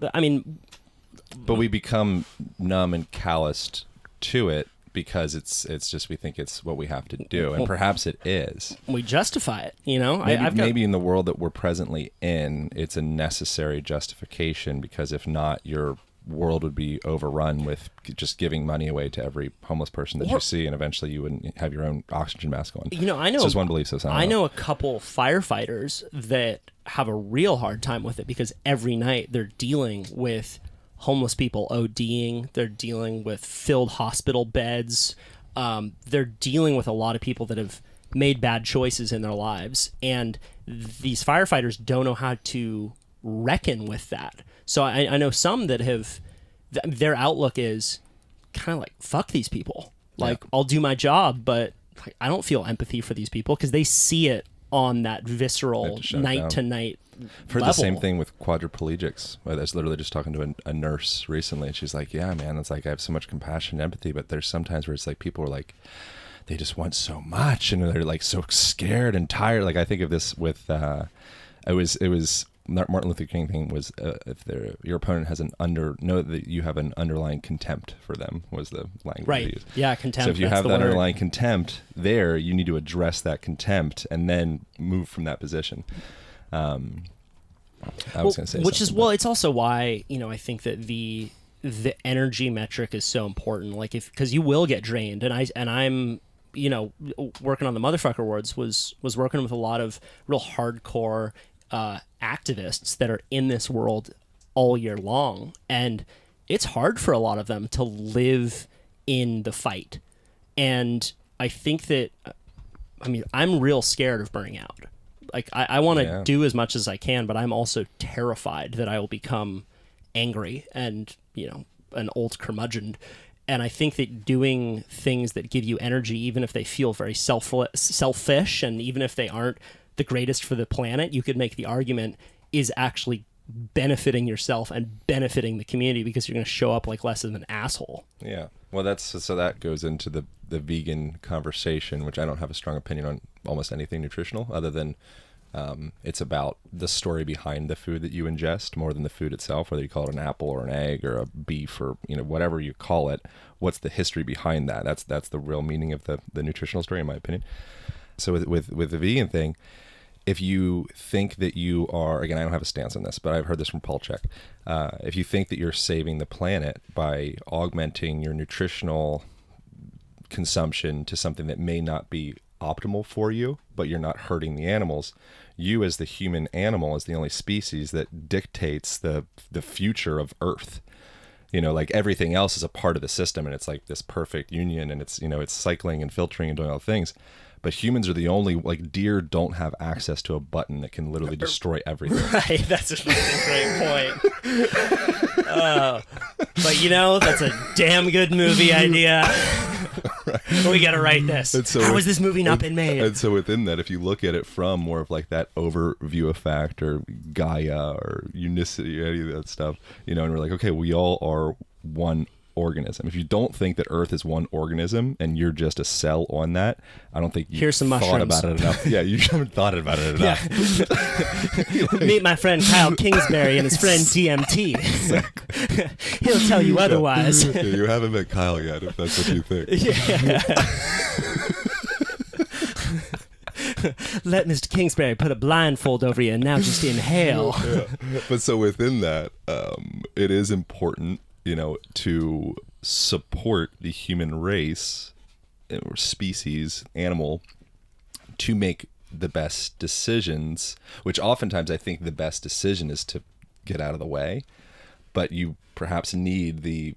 But we become numb and calloused to it because it's just, we think it's what we have to do. And perhaps it is. We justify it, you know? Maybe in the world that we're presently in, it's a necessary justification, because if not, your world would be overrun with just giving money away to every homeless person that you see, and eventually you wouldn't have your own oxygen mask on. You know, I know it's just one belief system. I know a couple firefighters that have a real hard time with it because every night they're dealing with homeless people ODing, they're dealing with filled hospital beds, they're dealing with a lot of people that have made bad choices in their lives, and these firefighters don't know how to reckon with that. So I know some that have, their outlook is kind of like, fuck these people. Like, I'll do my job, but I don't feel empathy for these people because they see it on that visceral night-to-night level. I've heard the same thing with quadriplegics. I was literally just talking to a nurse recently, and she's like, yeah, man, it's like I have so much compassion and empathy, but there's sometimes where it's like people are like, they just want so much, and they're like so scared and tired. Like, I think of this with, it was Martin Luther King thing was if your opponent has know that you have an underlying contempt for them, was the language they used. Yeah, contempt. So if you have that underlying contempt there, you need to address that contempt and then move from that position. I was going to say which is, well, it's also why, you know, I think that the energy metric is so important. Like, because you will get drained, and I'm, you know, working on the Motherfucker Awards was working with a lot of real hardcore activists that are in this world all year long, and it's hard for a lot of them to live in the fight. And I think that, I mean, I'm real scared of burning out. Like, I want to do as much as I can, but I'm also terrified that I will become angry and, you know, an old curmudgeon. And I think that doing things that give you energy, even if they feel very selfish, and even if they aren't the greatest for the planet, you could make the argument is actually benefiting yourself and benefiting the community because you're going to show up like less of an asshole. Yeah. Well, so that goes into the vegan conversation, which I don't have a strong opinion on almost anything nutritional other than it's about the story behind the food that you ingest more than the food itself, whether you call it an apple or an egg or a beef or, whatever you call it. What's the history behind that? That's the real meaning of the nutritional story, in my opinion. So with the vegan thing, if you think that you are, again, I don't have a stance on this, but I've heard this from Paul Chek. If you think that you're saving the planet by augmenting your nutritional consumption to something that may not be optimal for you, but you're not hurting the animals, you as the human animal is the only species that dictates the future of Earth. Like everything else is a part of the system, and it's like this perfect union, and it's, it's cycling and filtering and doing all the things. But humans are the only, like, deer don't have access to a button that can literally destroy everything. Right, that's a fucking great point. But that's a damn good movie idea. Right. We got to write this. How has this movie not been made? And so within that, if you look at it from more of like that overview effect or Gaia or unicity, any of that stuff, and we're like, okay, we all are one organism. If you don't think that Earth is one organism and you're just a cell on that, I don't think you've thought about it enough. Yeah, you haven't thought about it enough. Meet my friend Kyle Kingsbury and his friend TMT. He'll tell you otherwise. Yeah, you haven't met Kyle yet, if that's what you think. Yeah. Let Mr. Kingsbury put a blindfold over you and now just inhale. Yeah. But so within that, it is important to support the human race or species, animal, to make the best decisions, which oftentimes I think the best decision is to get out of the way, but you perhaps need the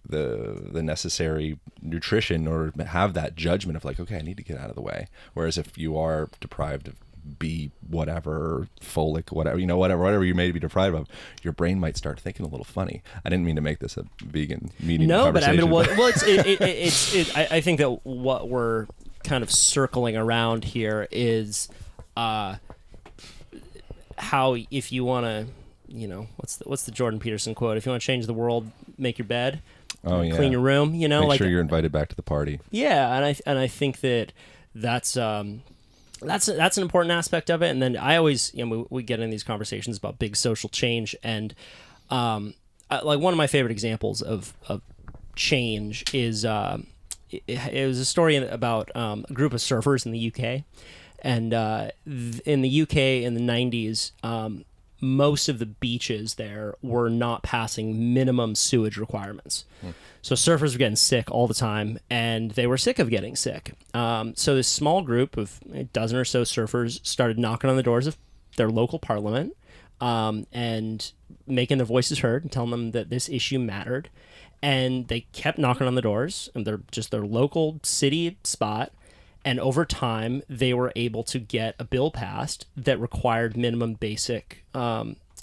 necessary nutrition or have that judgment of like, okay, I need to get out of the way. Whereas if you are deprived of B whatever, folic, whatever, whatever you may be deprived of, your brain might start thinking a little funny. I didn't mean to make this a vegan meeting. No, but I mean, I think that what we're kind of circling around here is how if you want to, what's the Jordan Peterson quote? If you want to change the world, make your bed. Oh yeah. Clean your room. Make sure you're invited back to the party. Yeah, and I think that's an important aspect of it. And then I always, we get in these conversations about big social change, and like one of my favorite examples of change is it was a story about a group of surfers in the UK, and in the UK in the 90s, most of the beaches there were not passing minimum sewage requirements. So surfers were getting sick all the time, and they were sick of getting sick. So this small group of a dozen or so surfers started knocking on the doors of their local parliament and making their voices heard and telling them that this issue mattered. And they kept knocking on the doors, and they're just their local city spot. And over time, they were able to get a bill passed that required minimum basic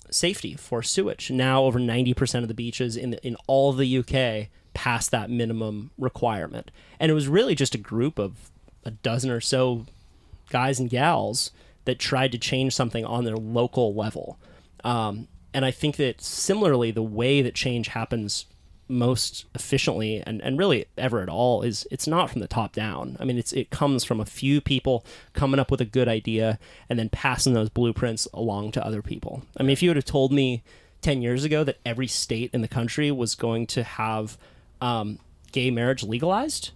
safety for sewage. Now, over 90% of the beaches in all of the UK pass that minimum requirement. And it was really just a group of a dozen or so guys and gals that tried to change something on their local level. And I think that similarly, the way that change happens most efficiently and really ever at all is it's not from the top down. I mean, it comes from a few people coming up with a good idea and then passing those blueprints along to other people. I mean, if you would have told me 10 years ago that every state in the country was going to have gay marriage legalized,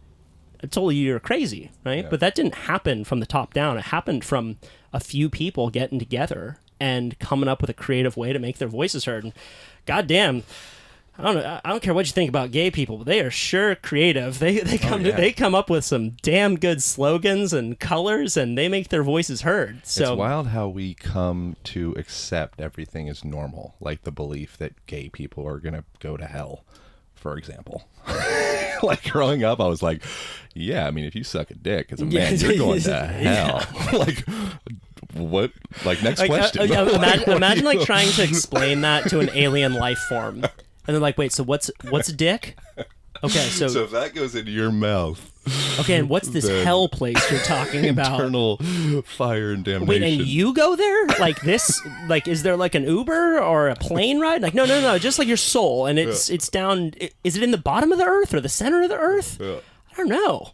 I told you you're crazy, right? Yeah. But that didn't happen from the top down. It happened from a few people getting together and coming up with a creative way to make their voices heard. And goddamn, I don't care what you think about gay people, but they are sure creative. They come up with some damn good slogans and colors, and they make their voices heard. So it's wild how we come to accept everything as normal, like the belief that gay people are gonna go to hell, for example. Like growing up, I was like, yeah, I mean, if you suck a dick as a man, you're going to hell. Like, what? Like, next question. Imagine like trying to explain that to an alien life form. And they're like, wait, so what's a dick? Okay, so if that goes into your mouth. Okay, and what's this hell place you're talking about? Eternal fire and damnation. Wait, and you go there? Like this? Like, is there like an Uber or a plane ride? Like, no, just like your soul, and it's down. Is it in the bottom of the earth or the center of the earth? Yeah. I don't know.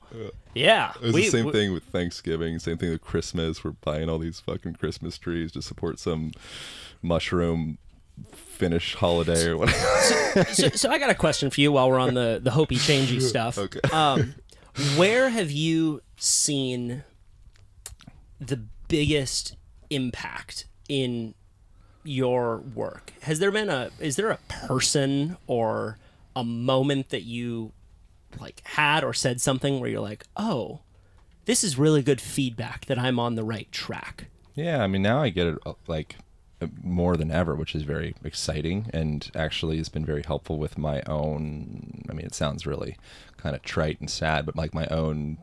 Yeah. It's the same thing with Thanksgiving, same thing with Christmas. We're buying all these fucking Christmas trees to support some mushroom Finnish holiday or whatever. So I got a question for you while we're on the hopey changey stuff. Okay. Where have you seen the biggest impact in your work? Is there a person or a moment that you like had or said something where you're like, oh, this is really good feedback that I'm on the right track? Yeah, I mean, now I get it like more than ever, which is very exciting and actually has been very helpful with my own, I mean, it sounds really kind of trite and sad, but like my own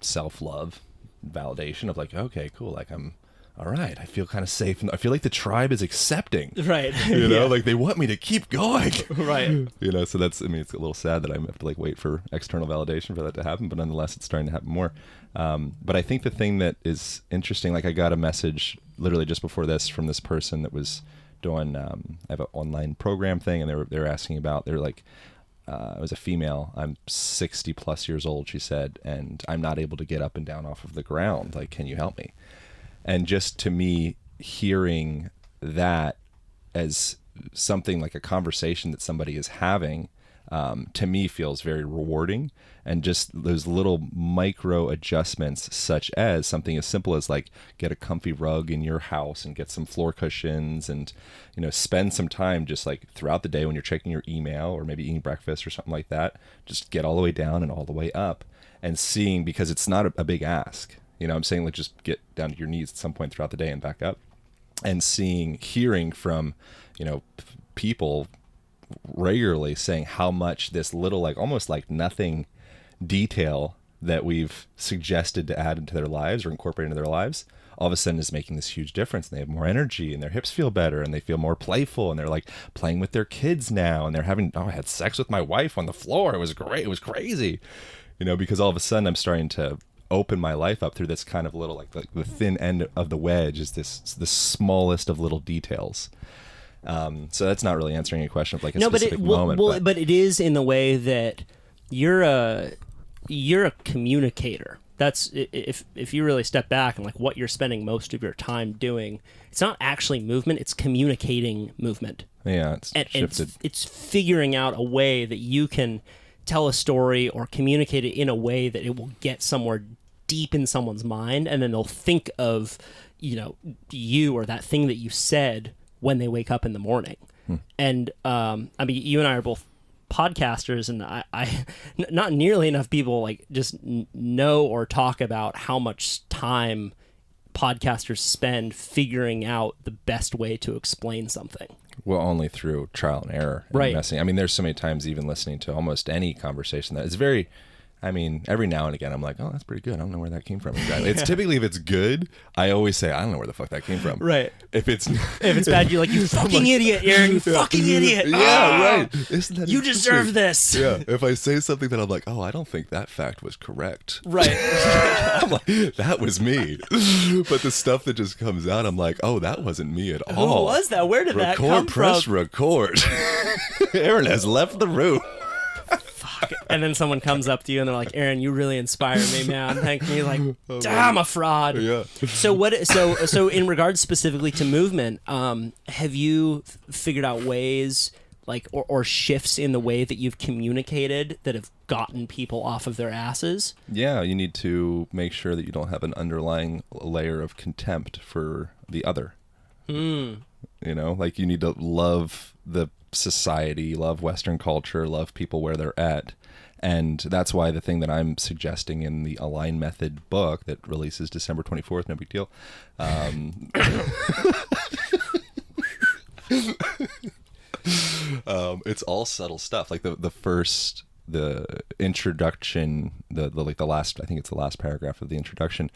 self-love validation of like, okay, cool, like I'm all right, I feel kind of safe, and I feel like the tribe is accepting, right? You know, like they want me to keep going, right? You know, so that's, I mean, it's a little sad that I have to like wait for external validation for that to happen, but nonetheless, it's starting to happen more. But I think the thing that is interesting, like I got a message literally just before this from this person that was doing, I have an online program thing, and they were asking about, they're like, it was a female. I'm 60 plus years old, she said, and I'm not able to get up and down off of the ground. Like, can you help me? And just to me, hearing that as something like a conversation that somebody is having, to me feels very rewarding. And just those little micro adjustments, such as something as simple as like get a comfy rug in your house and get some floor cushions, and, you know, spend some time just like throughout the day when you're checking your email or maybe eating breakfast or something like that, just get all the way down and all the way up, and seeing, because it's not a big ask. You know, I'm saying, like, just get down to your knees at some point throughout the day and back up, and hearing from, you know, people regularly saying how much this little, like, almost like nothing detail that we've suggested to add into their lives or incorporate into their lives, all of a sudden is making this huge difference. And they have more energy, and their hips feel better, and they feel more playful, and they're like playing with their kids now, and they're having, I had sex with my wife on the floor. It was great. It was crazy, you know, because all of a sudden I'm starting to open my life up through this kind of little, like the thin end of the wedge is the smallest of little details. So that's not really answering a question of like a specific moment. But it is in the way that you're a communicator. That's if you really step back and like what you're spending most of your time doing, it's not actually movement, it's communicating movement. Yeah, it's shifted. It's figuring out a way that you can tell a story or communicate it in a way that it will get somewhere deep in someone's mind, and then they'll think of, you know, you or that thing that you said when they wake up in the morning. And I mean, you and I are both podcasters, and I not nearly enough people like just know or talk about how much time podcasters spend figuring out the best way to explain something. Well, only through trial and error. And right. Messing. I mean, there's so many times even listening to almost any conversation that it's very, I mean, every now and again I'm like, oh, that's pretty good. I don't know where that came from exactly. It's typically, if it's good, I always say, I don't know where the fuck that came from. Right. If it's bad, you're like, you fucking idiot, Aaron, you fucking idiot. Yeah, right. Isn't that you deserve this. Yeah. If I say something that I'm like, oh, I don't think that fact was correct. Right. I'm like, that was me. But the stuff that just comes out, I'm like, oh, that wasn't me at all. Who was that? Where did that come press from? record. Aaron has left the room. And then someone comes up to you and they're like, Aaron, you really inspire me, man. Thank me. Like, I'm a fraud. Yeah. So in regards specifically to movement, have you figured out ways like or shifts in the way that you've communicated that have gotten people off of their asses? Yeah, you need to make sure that you don't have an underlying layer of contempt for the other. You know, like you need to love the society, love Western culture, love people where they're at. And that's why the thing that I'm suggesting in the Align Method book that releases December 24th, no big deal. It's all subtle stuff. Like the introduction, the last, I think it's the last paragraph of the introduction,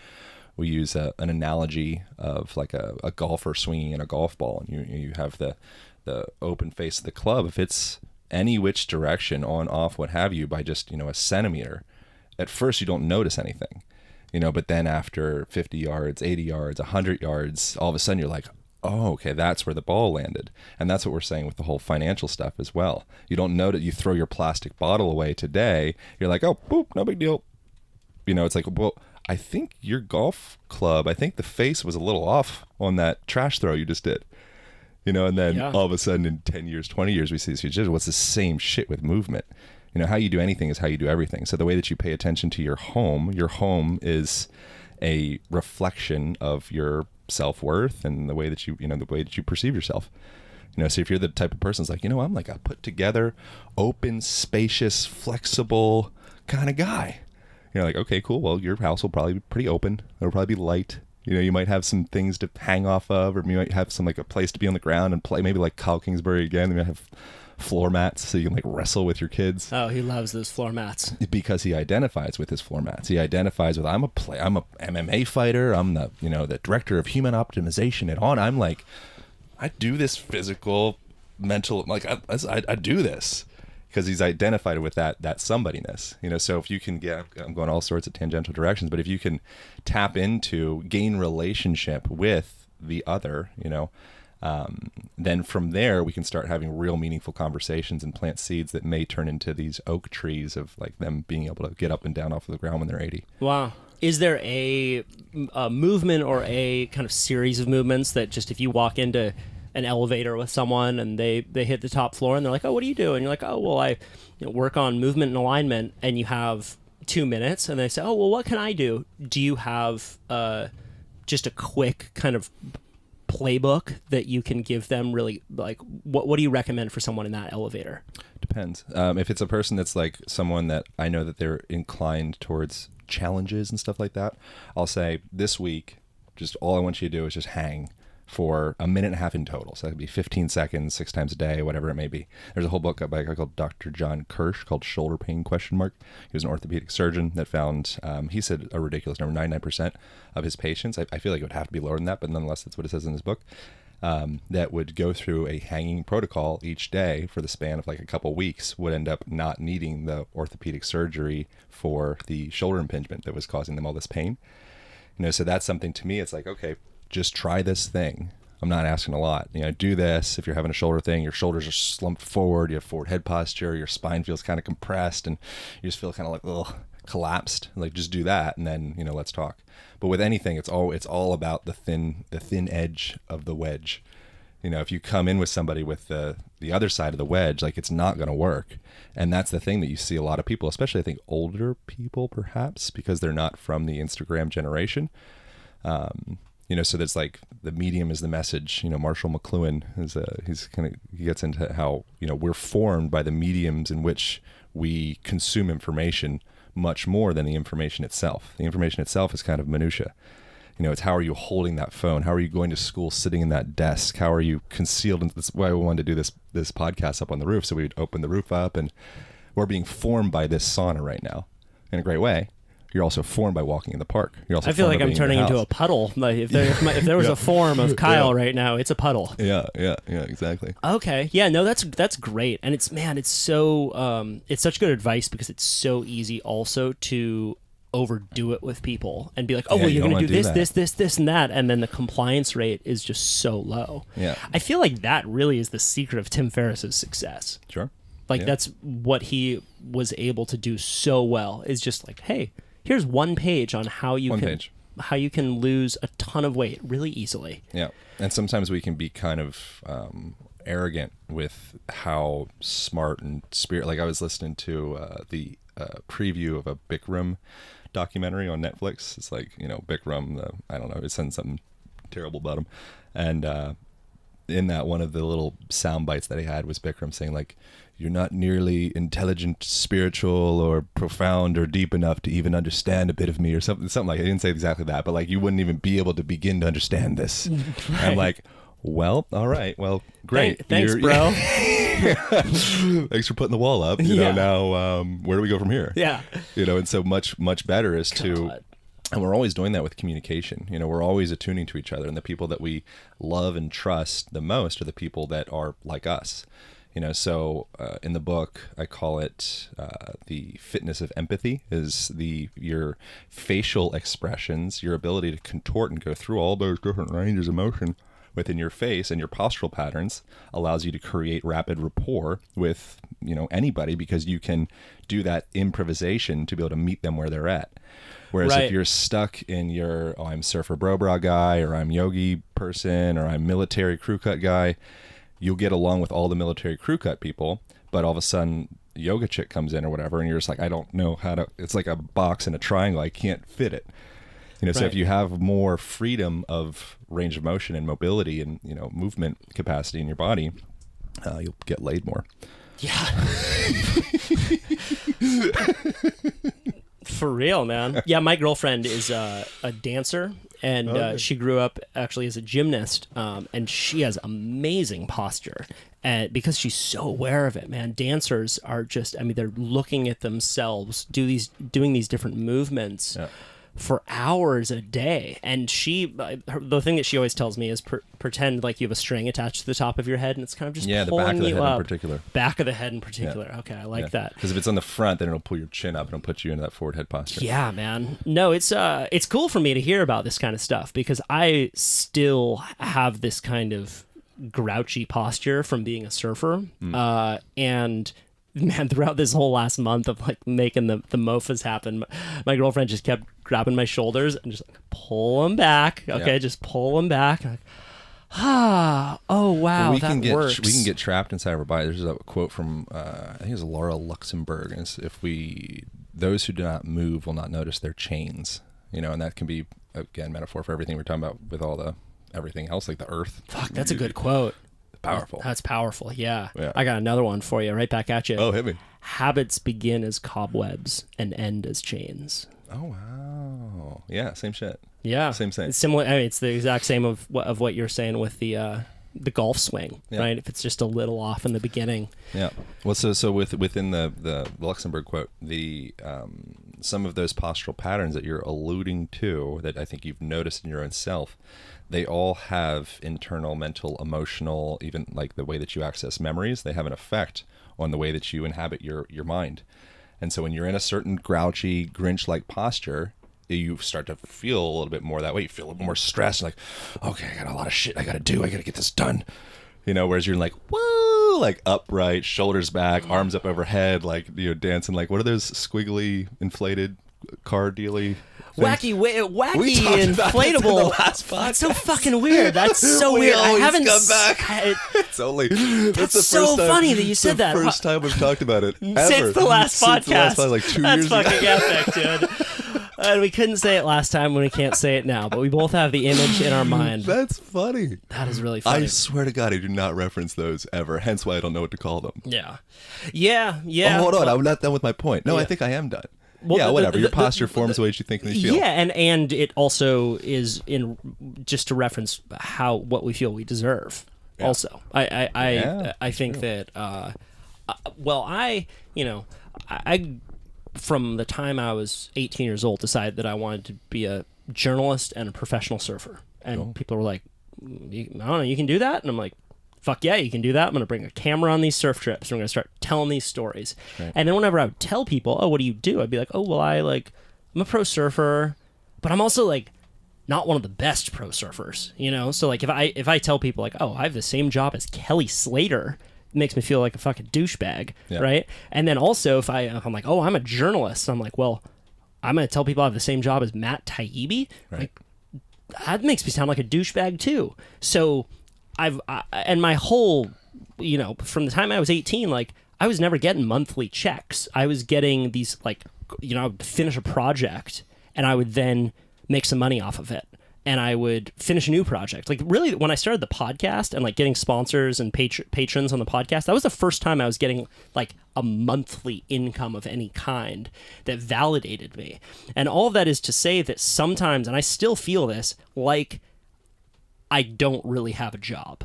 we use an analogy of like a golfer swinging in a golf ball, and you have the open face of the club. If it's any which direction, on, off, what have you, by just, a centimeter, at first you don't notice anything, but then after 50 yards, 80 yards, 100 yards, all of a sudden you're like, oh, okay, that's where the ball landed. And that's what we're saying with the whole financial stuff as well. You don't know that you throw your plastic bottle away today. You're like, oh, boop, no big deal. It's like, well, I think your golf club, I think the face was a little off on that trash throw you just did. And then all of a sudden in 10 years, 20 years, we see this. What's the same shit with movement? How you do anything is how you do everything. So the way that you pay attention to your home is a reflection of your self-worth and the way that you perceive yourself. So if you're the type of person that's like, I'm like a put together, open, spacious, flexible kind of guy. You're like, okay, cool. Well, your house will probably be pretty open. It'll probably be light. You might have some things to hang off of, or you might have some like a place to be on the ground and play, maybe like Kyle Kingsbury again. You might have floor mats so you can like wrestle with your kids. Oh, he loves those floor mats. Because he identifies with his floor mats. He identifies with, I'm a MMA fighter. I'm the, the director of human optimization and on. I'm like, I do this physical, mental, like I do this. Because he's identified with that somebodiness, so if you can I'm going all sorts of tangential directions, but if you can tap into, gain relationship with the other, then from there we can start having real meaningful conversations and plant seeds that may turn into these oak trees of like them being able to get up and down off of the ground when they're 80. Wow. Is there a movement or a kind of series of movements that just if you walk into an elevator with someone and they hit the top floor and they're like, oh, what do you do? And you're like, oh, well, I work on movement and alignment, and you have 2 minutes and they say, oh, well, what can I do? Do you have just a quick kind of playbook that you can give them? Really, like, what do you recommend for someone in that elevator? Depends. If it's a person that's like someone that I know that they're inclined towards challenges and stuff like that, I'll say this week, just all I want you to do is just hang for a minute and a half in total. So that could be 15 seconds, 6 times a day, whatever it may be. There's a whole book by a guy called Dr. John Kirsch called Shoulder Pain ? He was an orthopedic surgeon that found, he said a ridiculous number, 99% of his patients, I feel like it would have to be lower than that, but nonetheless, that's what it says in his book, that would go through a hanging protocol each day for the span of like a couple weeks would end up not needing the orthopedic surgery for the shoulder impingement that was causing them all this pain. So that's something to me, it's like, okay, just try this thing. I'm not asking a lot. Do this. If you're having a shoulder thing, your shoulders are slumped forward, you have forward head posture, your spine feels kind of compressed, and you just feel kind of like, collapsed. Like, just do that, and then, let's talk. But with anything, it's all about the thin edge of the wedge. If you come in with somebody with the other side of the wedge, like, it's not going to work. And that's the thing that you see a lot of people, especially I think older people perhaps, because they're not from the Instagram generation. So that's like the medium is the message. Marshall McLuhan he gets into how, we're formed by the mediums in which we consume information much more than the information itself. The information itself is kind of minutia. It's how are you holding that phone? How are you going to school sitting in that desk? How are you concealed? And that's why we wanted to do this podcast up on the roof. So we'd open the roof up, and we're being formed by this sauna right now in a great way. You're also formed by walking in the park. I feel like I'm turning into a puddle. Like if there was a form of Kyle right now, it's a puddle. Yeah, exactly. Okay, yeah, no, that's great, and it's so it's such good advice because it's so easy also to overdo it with people and be like, oh, well, you're going to do this, and that, and then the compliance rate is just so low. Yeah, I feel like that really is the secret of Tim Ferriss's success. Sure, that's what he was able to do so well. Is just like, hey. Here's one page on how you can lose a ton of weight really easily. Yeah, and sometimes we can be kind of arrogant with how smart and spirit. Like I was listening to the preview of a Bikram documentary on Netflix. It's like Bikram. I don't know. It said something terrible about him, and in that one of the little sound bites that he had was Bikram saying like, you're not nearly intelligent, spiritual, or profound or deep enough to even understand a bit of me, or something like I didn't say exactly that, but like you wouldn't even be able to begin to understand this. Right. I'm like, well, all right, well, great. Thanks, bro. Thanks for putting the wall up. Now where do we go from here? Yeah. And so much better is to. And we're always doing that with communication. We're always attuning to each other, and the people that we love and trust the most are the people that are like us. So in the book, I call it the fitness of empathy, is your facial expressions, your ability to contort and go through all those different ranges of motion within your face, and your postural patterns allows you to create rapid rapport with, anybody, because you can do that improvisation to be able to meet them where they're at. Whereas if you're stuck in your, I'm surfer bro guy, or I'm yogi person, or I'm military crew cut guy, you'll get along with all the military crew cut people, but all of a sudden yoga chick comes in or whatever, and you're just like, I don't know how to, it's like a box in a triangle, I can't fit it. So if you have more freedom of range of motion and mobility and, movement capacity in your body, you'll get laid more. Yeah. For real, man. Yeah, my girlfriend is a dancer, and she grew up actually as a gymnast, and she has amazing posture. And because she's so aware of it, man, dancers are just, they're looking at themselves, doing these different movements. Yeah. For hours a day. And the thing that she always tells me is pretend like you have a string attached to the top of your head, and it's kind of just the back of the head in particular. Back of the head in particular. Yeah. Okay, I like that. Because if it's on the front, then it'll pull your chin up and it'll put you into that forward head posture. Yeah, man. No, it's cool for me to hear about this kind of stuff, because I still have this kind of grouchy posture from being a surfer. And man, throughout this whole last month of making the mofas happen, my girlfriend just kept grabbing my shoulders and just pull them back. Okay, just pull them back. I'm like, oh wow, that works. We can get trapped inside our body. There's a quote from I think it's Laura Luxemburg, and it's, those who do not move will not notice their chains. And that can be, again, metaphor for everything we're talking about with all everything else, like the earth. Fuck, that's a good quote. Powerful. That's powerful. Yeah. I got another one for you, right back at you. Oh, hit me. Habits begin as cobwebs and end as chains. Oh wow. Yeah, same shit. Yeah. Same. It's similar. It's the exact same of what you're saying with the golf swing, right? If it's just a little off in the beginning. Yeah. Well, so within the Luxembourg quote, some of those postural patterns that you're alluding to, that I think you've noticed in your own self, they all have internal, mental, emotional, even like the way that you access memories, they have an effect on the way that you inhabit your mind. And so when you're in a certain grouchy, Grinch-like posture, you start to feel a little bit more that way. You feel a little more stressed, like, okay, I got a lot of shit I got to do. I got to get this done. Whereas you're like, woo, like upright, shoulders back, arms up overhead, like, dancing, like, what are those squiggly, inflated, car dealy wacky inflatable. The last podcast. That's so fucking weird. That's so weird. I haven't come back. That's so funny that you said that. First time we've talked about it ever. Since the last podcast. Like 2 years ago. That's fucking epic, dude. And we couldn't say it last time when we can't say it now, but we both have the image in our mind. That's funny. That is really funny. I swear to God, I do not reference those ever. Hence why I don't know what to call them. Yeah. Oh, hold on. I'm not done with my point. No, I think I am done. Well, whatever. Your posture forms the way you think and you feel. Yeah, and it also is in just to reference what we feel we deserve. Yeah. Also, I think that. I from the time I was 18 years old decided that I wanted to be a journalist and a professional surfer, and people were like, I don't know, you can do that, and I'm like, fuck yeah, you can do that. I'm going to bring a camera on these surf trips. I'm going to start telling these stories. Right. And then whenever I would tell people, oh, what do you do? I'd be like, oh, well, I'm a pro surfer, but I'm also not one of the best pro surfers, So if I tell people oh, I have the same job as Kelly Slater, it makes me feel like a fucking douchebag, right? And then also if I'm like, oh, I'm a journalist, I'm like, well, I'm going to tell people I have the same job as Matt Taibbi. Right. That makes me sound like a douchebag too. So and my whole, from the time I was 18, I was never getting monthly checks. I was getting these, I would finish a project and I would then make some money off of it. And I would finish a new project. Really, when I started the podcast and getting sponsors and patrons on the podcast, that was the first time I was getting a monthly income of any kind that validated me. And all of that is to say that sometimes, and I still feel this, I don't really have a job.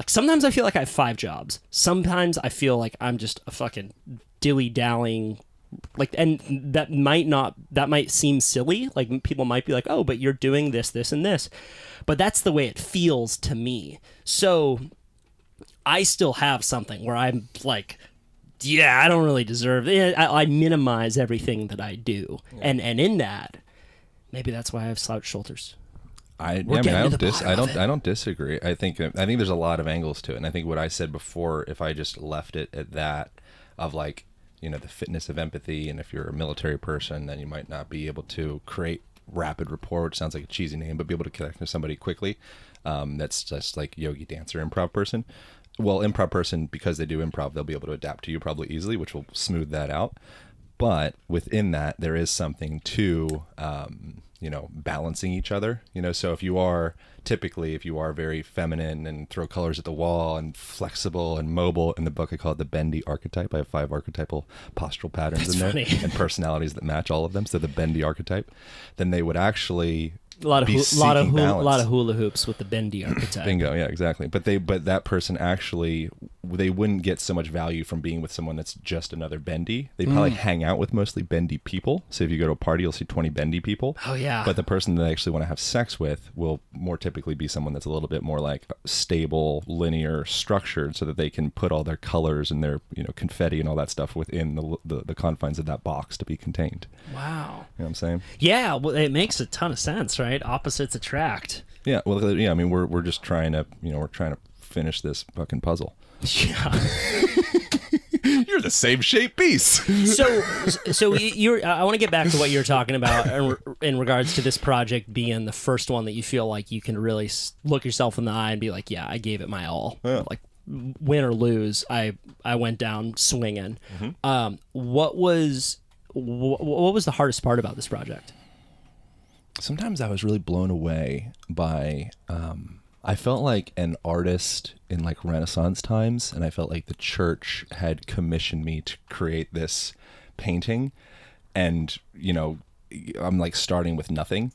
Sometimes I feel like I have 5 jobs. Sometimes I feel like I'm just a fucking dilly-dallying, and that might seem silly. People might be like, oh, but you're doing this, this, and this. But that's the way it feels to me. So I still have something where I'm like, yeah, I don't really deserve it. I minimize everything that I do. And in that, maybe that's why I have slouched shoulders. I don't disagree. I think there's a lot of angles to it. And I think what I said before, if I just left it at that, of like, you know, the fitness of empathy, and if you're a military person, then you might not be able to create rapid rapport, which sounds like a cheesy name, but be able to connect with somebody quickly. That's just like yogi dancer, improv person. Well, improv person, because they do improv, they'll be able to adapt to you probably easily, which will smooth that out. But within that, there is something to, you know, balancing each other. You know, so if you are very feminine and throw colors at the wall and flexible and mobile, in the book I call it the bendy archetype. I have 5 archetypal postural patterns in there and personalities that match all of them. So the bendy archetype, then they would actually a lot of hula hoops with the bendy archetype. Bingo, yeah, exactly. But that person actually, they wouldn't get so much value from being with someone that's just another bendy. They'd probably hang out with mostly bendy people. So if you go to a party, you'll see 20 bendy people. Oh yeah. But the person that they actually want to have sex with will more typically be someone that's a little bit more like stable, linear, structured, so that they can put all their colors and their, you know, confetti and all that stuff within the confines of that box to be contained. Wow. You know what I'm saying? Yeah, well, it makes a ton of sense, right? Opposites attract. Yeah, well, yeah. I mean, we're just trying to, you know, finish this fucking puzzle. Yeah. You're the same shape piece. So I want to get back to what you were talking about in regards to this project being the first one that you feel like you can really look yourself in the eye and be like, yeah, I gave it my all. Yeah. Like, win or lose, I went down swinging. Mm-hmm. What was the hardest part about this project? Sometimes I was really blown away by, I felt like an artist in like Renaissance times, and I felt like the church had commissioned me to create this painting, and, you know, I'm like starting with nothing,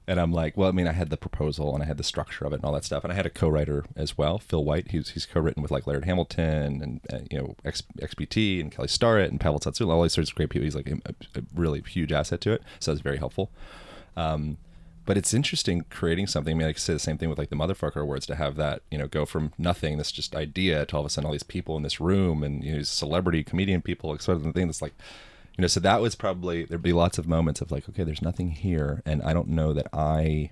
and I'm like, well, I mean, I had the proposal and I had the structure of it and all that stuff, and I had a co-writer as well, Phil White. He's co-written with like Laird Hamilton and you know, XBT and Kelly Starrett and Pavel Tsatsouline, all these sorts of great people. He's like a really huge asset to it, so it's very helpful. But it's interesting creating something. I mean, I could say the same thing with like the Motherfucker Awards, to have that, you know, go from nothing, this just idea, to all of a sudden all these people in this room, and, you know, celebrity comedian people, sort of the thing that's like, you know, so that was probably, there'd be lots of moments of like, okay, there's nothing here, and I don't know that I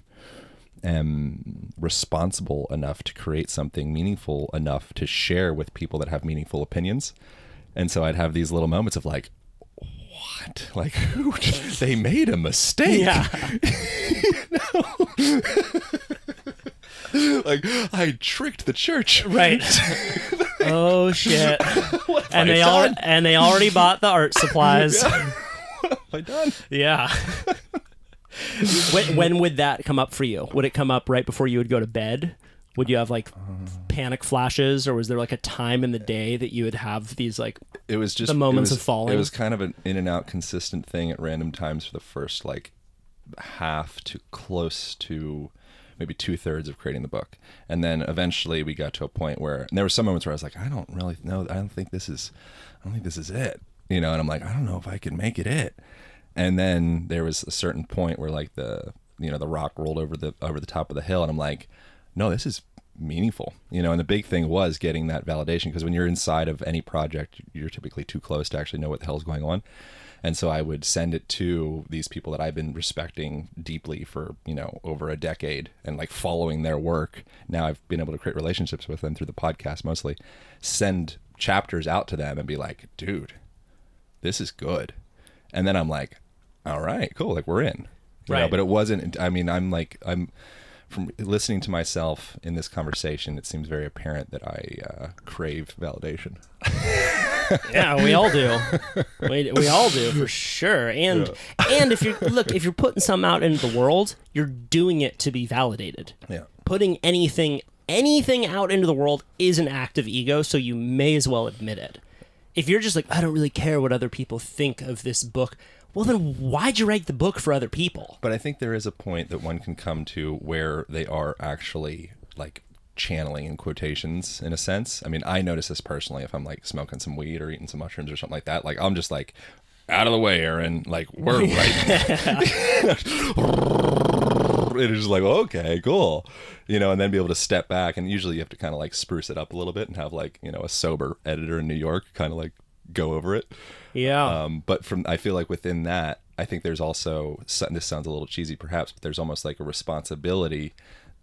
am responsible enough to create something meaningful enough to share with people that have meaningful opinions. And so I'd have these little moments of like, what? Like, who? They made a mistake. Yeah. Like, I tricked the church. Right. Oh shit. And they already bought the art supplies. Yeah. What have I done? Yeah. When would that come up for you? Would it come up right before you would go to bed? Would you have like panic flashes, or was there like a time in the day that you would have these like, it was just the moments of falling? It was kind of an in and out consistent thing at random times for the first like half to close to maybe 2/3 of creating the book. And then eventually we got to a point where, and there were some moments where I was like, I don't really know. I don't think this is it, you know? And I'm like, I don't know if I can make it. And then there was a certain point where like the rock rolled over the top of the hill, and I'm like, no, this is meaningful, you know. And the big thing was getting that validation, because when you're inside of any project, you're typically too close to actually know what the hell's going on. And so I would send it to these people that I've been respecting deeply for, you know, over a decade, and like following their work. Now I've been able to create relationships with them through the podcast mostly, send chapters out to them and be like, dude, this is good. And then I'm like, all right, cool, like we're in. You know, but it wasn't, I mean, I'm from listening to myself in this conversation, it seems very apparent that I crave validation. Yeah, we all do. We all do, for sure. And if you're putting something out into the world, you're doing it to be validated. Yeah. Putting anything out into the world is an act of ego, so you may as well admit it. If you're just like, I don't really care what other people think of this book, well, then why'd you write the book for other people? But I think there is a point that one can come to where they are actually like channeling in quotations, in a sense. I mean, I notice this personally if I'm like smoking some weed or eating some mushrooms or something like that. Like, I'm just like, out of the way, Aaron. Like, we're right. it's just like, okay, cool, and then be able to step back. And usually you have to kind of like spruce it up a little bit and have like, a sober editor in New York kind of like go over it. Yeah. But I feel like within that, I think there's also, this sounds a little cheesy perhaps, but there's almost like a responsibility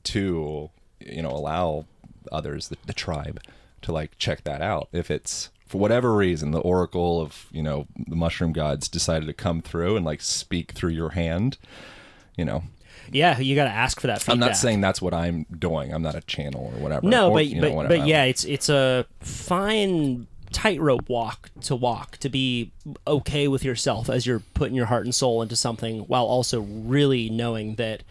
to, allow others, the tribe, to like check that out. If it's, for whatever reason, the oracle of, the mushroom gods decided to come through and like speak through your hand, Yeah, you got to ask for that feedback. I'm not saying that's what I'm doing. I'm not a channel or whatever. No, or, but yeah, it's a fine tightrope walk to be okay with yourself as you're putting your heart and soul into something, while also really knowing that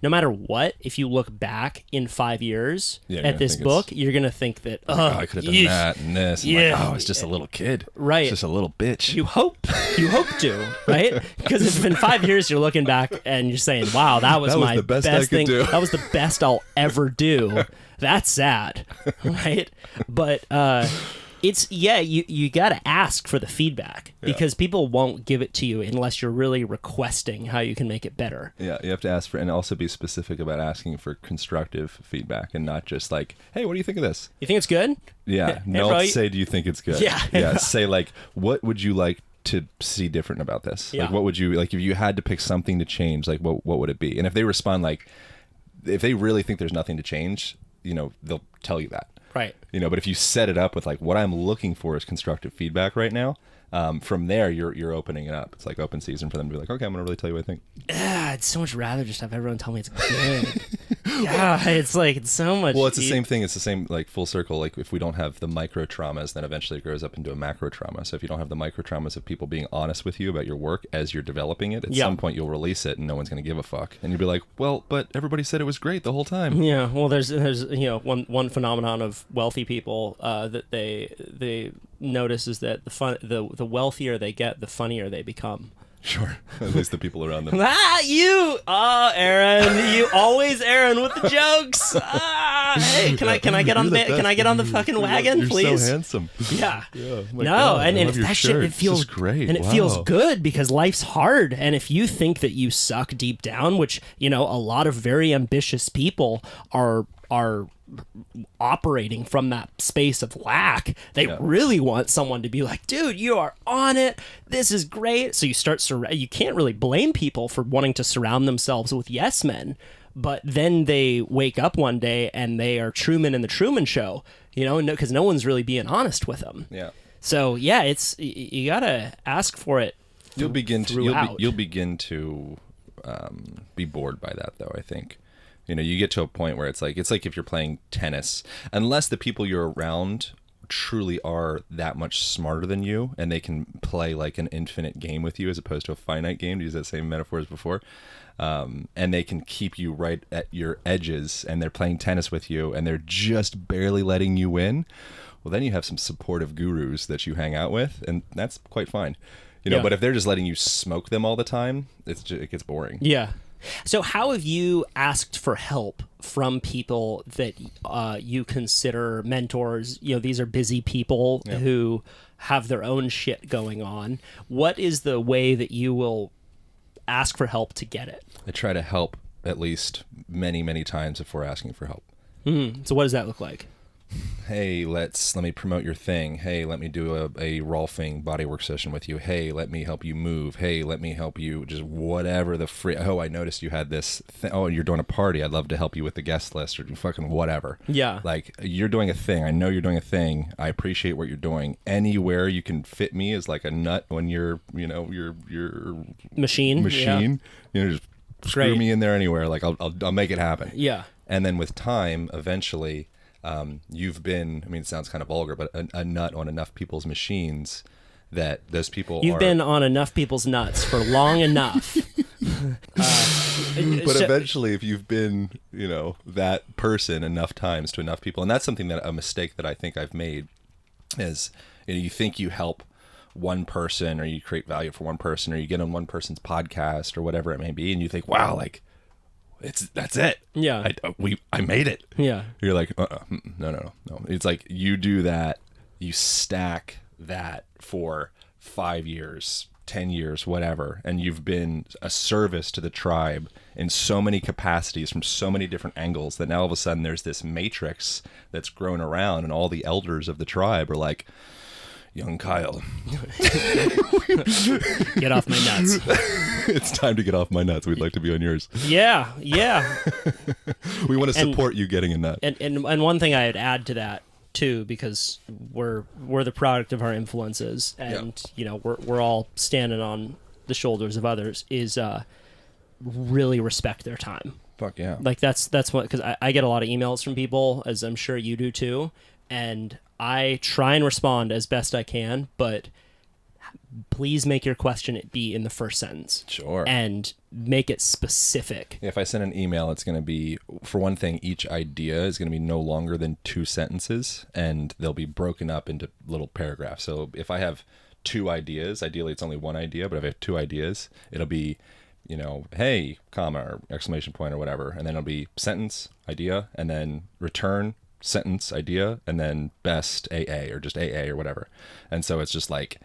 no matter what, if you look back in 5 years at this book, you're going to think that, I could have done that and this. And like, it's just a little kid. Right. It's just a little bitch. You hope to, right? Because if in 5 years you're looking back and you're saying, wow, that was my the best thing. do. That was the best I'll ever do. That's sad, right? But it's, you got to ask for the feedback, because people won't give it to you unless you're really requesting how you can make it better. Yeah, you have to ask for, and also be specific about asking for constructive feedback, and not just like, hey, what do you think of this? You think it's good? Yeah. Say, do you think it's good? Yeah. Yeah. Say like, what would you like to see different about this? Yeah. Like, what would you, like, if you had to pick something to change, like, what would it be? And if they respond like, if they really think there's nothing to change, they'll tell you that. Right. But if you set it up with like, what I'm looking for is constructive feedback right now, from there you're opening it up. It's like open season for them to be like, okay, I'm gonna really tell you what I think. I'd so much rather just have everyone tell me it's good. Yeah, it's like, it's so much. Well, it's the same thing. It's the same, like, full circle. Like, if we don't have the micro traumas, then eventually it grows up into a macro trauma. So if you don't have the micro traumas of people being honest with you about your work as you're developing it, at some point you'll release it and no one's going to give a fuck. And you'll be like, well, but everybody said it was great the whole time. Yeah. Well, there's one phenomenon of wealthy people that they notice is that the wealthier they get, the funnier they become. Sure. At least the people around them. Aaron, you always Aaron with the jokes. Hey, can I get on the fucking wagon, you're please? So handsome. Yeah. No, God, and if that shit, it feels great, and it feels good, because life's hard. And if you think that you suck deep down, which a lot of very ambitious people are operating from that space of lack, they really want someone to be like, dude, you are on it, this is great. So you start you can't really blame people for wanting to surround themselves with yes men, but then they wake up one day and they are Truman in the Truman Show, because no one's really being honest with them. Yeah. So it's, you gotta ask for it. You'll begin to be bored by that, though, I think. You get to a point where it's like if you're playing tennis, unless the people you're around truly are that much smarter than you and they can play like an infinite game with you as opposed to a finite game, to use that same metaphor as before, and they can keep you right at your edges and they're playing tennis with you and they're just barely letting you win, well, then you have some supportive gurus that you hang out with, and that's quite fine. But if they're just letting you smoke them all the time, it gets boring. Yeah. So how have you asked for help from people that you consider mentors? These are busy people who have their own shit going on. What is the way that you will ask for help to get it? I try to help at least many, many times before asking for help. So what does that look like? Hey, let me promote your thing. Hey, let me do a Rolfing bodywork session with you. Hey, let me help you move. Hey, let me help you, just whatever the free. Oh, I noticed you had this thing. Oh, you're doing a party. I'd love to help you with the guest list or fucking whatever. Yeah. Like, you're doing a thing. I know you're doing a thing. I appreciate what you're doing. Anywhere you can fit me is like a nut on your machine. Just screw me in there anywhere. Like, I'll make it happen. Yeah. And then with time, eventually, you've been, it sounds kind of vulgar, but a nut on enough people's machines that those people You've been on enough people's nuts for long enough. But eventually, if you've been, that person enough times to enough people, and that's something a mistake that I think I've made is, you think you help one person or you create value for one person or you get on one person's podcast or whatever it may be, and you think, wow, like, that's it. Yeah. I made it. Yeah. You're like, no. It's like you do that, you stack that for 5 years, 10 years, whatever, and you've been a service to the tribe in so many capacities from so many different angles that now all of a sudden there's this matrix that's grown around, and all the elders of the tribe are like, young Kyle, get off my nuts. It's time to get off my nuts. We'd like to be on yours. Yeah. We want to support you getting a nut. And one thing I'd add to that too, because we're the product of our influences, and you know, we're all standing on the shoulders of others, is really respect their time. Fuck yeah. Like that's what, because I get a lot of emails from people, as I'm sure you do too, and I try and respond as best I can, but please make your question be in the first sentence. Sure. And make it specific. If I send an email, it's going to be, for one thing, each idea is going to be no longer than 2 sentences, and they'll be broken up into little paragraphs. So if I have 2 ideas, ideally it's only 1 idea, but if I have 2 ideas, it'll be, you know, hey, comma, or exclamation point or whatever, and then it'll be sentence, idea, and then return, sentence, idea, and then best AA, or just AA or whatever. And so it's just like,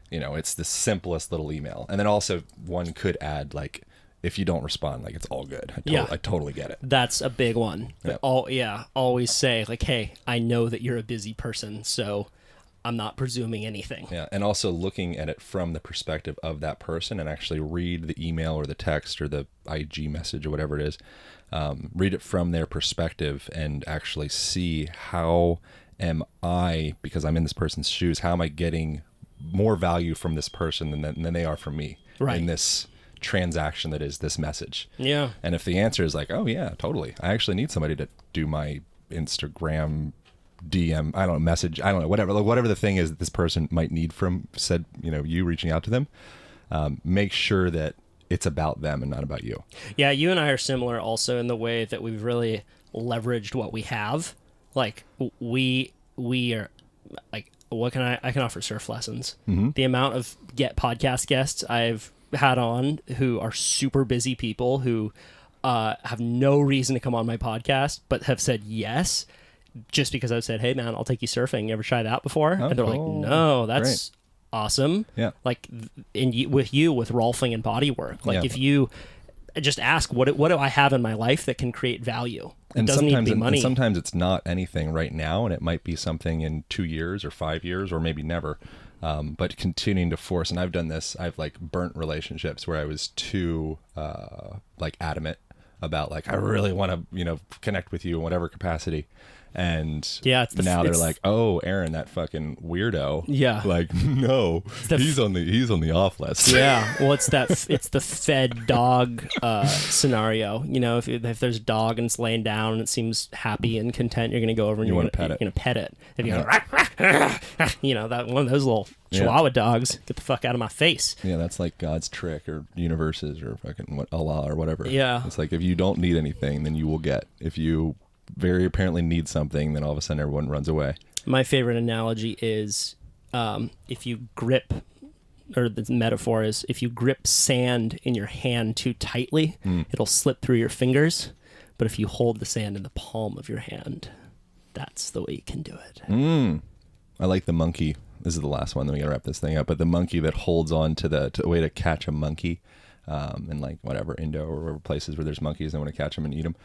you know, it's the simplest little email. And then also one could add, like, if you don't respond, like, it's all good. I totally get it. That's a big one. Yep. Always say, like, hey, I know that you're a busy person, so I'm not presuming anything. Yeah, and also looking at it from the perspective of that person, and actually read the email or the text or the IG message or whatever it is. Read it from their perspective and actually see, how am I, because I'm in this person's shoes, how am I getting more value from this person than they are from me in this transaction that is this message. Yeah. And if the answer is like, oh yeah, totally, I actually need somebody to do my Instagram DM, I don't know, message, I don't know, whatever the thing is that this person might need from said, you know, you reaching out to them, make sure that it's about them and not about you. Yeah, you and I are similar also in the way that we've really leveraged what we have. Like, we are like, what can I can offer surf lessons. Mm-hmm. The amount of podcast guests I've had on who are super busy people who have no reason to come on my podcast, but have said yes just because I've said, hey man, I'll take you surfing. You ever try that before? And they're like, no, that's great. Awesome. Yeah. Like with Rolfing and bodywork, like if you just ask, what do I have in my life that can create value? It doesn't need to be money. And sometimes it's not anything right now, and it might be something in 2 years or 5 years or maybe never. But continuing to force, and I've done this, I've like burnt relationships where I was too like adamant about, like, I really want to, you know, connect with you in whatever capacity. And now they're like, oh, Aaron, that fucking weirdo. Yeah. Like, no, he's on the off list. Yeah. Well, it's the fed dog scenario. You know, if there's a dog and it's laying down and it seems happy and content, you're going to go over and you're going to pet it. If you go, you know, that one of those little Chihuahua dogs, get the fuck out of my face. Yeah, that's like God's trick, or universes, or fucking Allah or whatever. Yeah. It's like, if you don't need anything, then you will get. If you very apparently need something, then all of a sudden everyone runs away. My favorite analogy is if you grip, or the metaphor is, if you grip sand in your hand too tightly, it'll slip through your fingers. But if you hold the sand in the palm of your hand, that's the way you can do it. I like the monkey. This is the last one, then we gotta wrap this thing up. But the monkey that holds on to the way to catch a monkey, in like whatever, Indo or whatever places where there's monkeys, they want to catch them and eat them.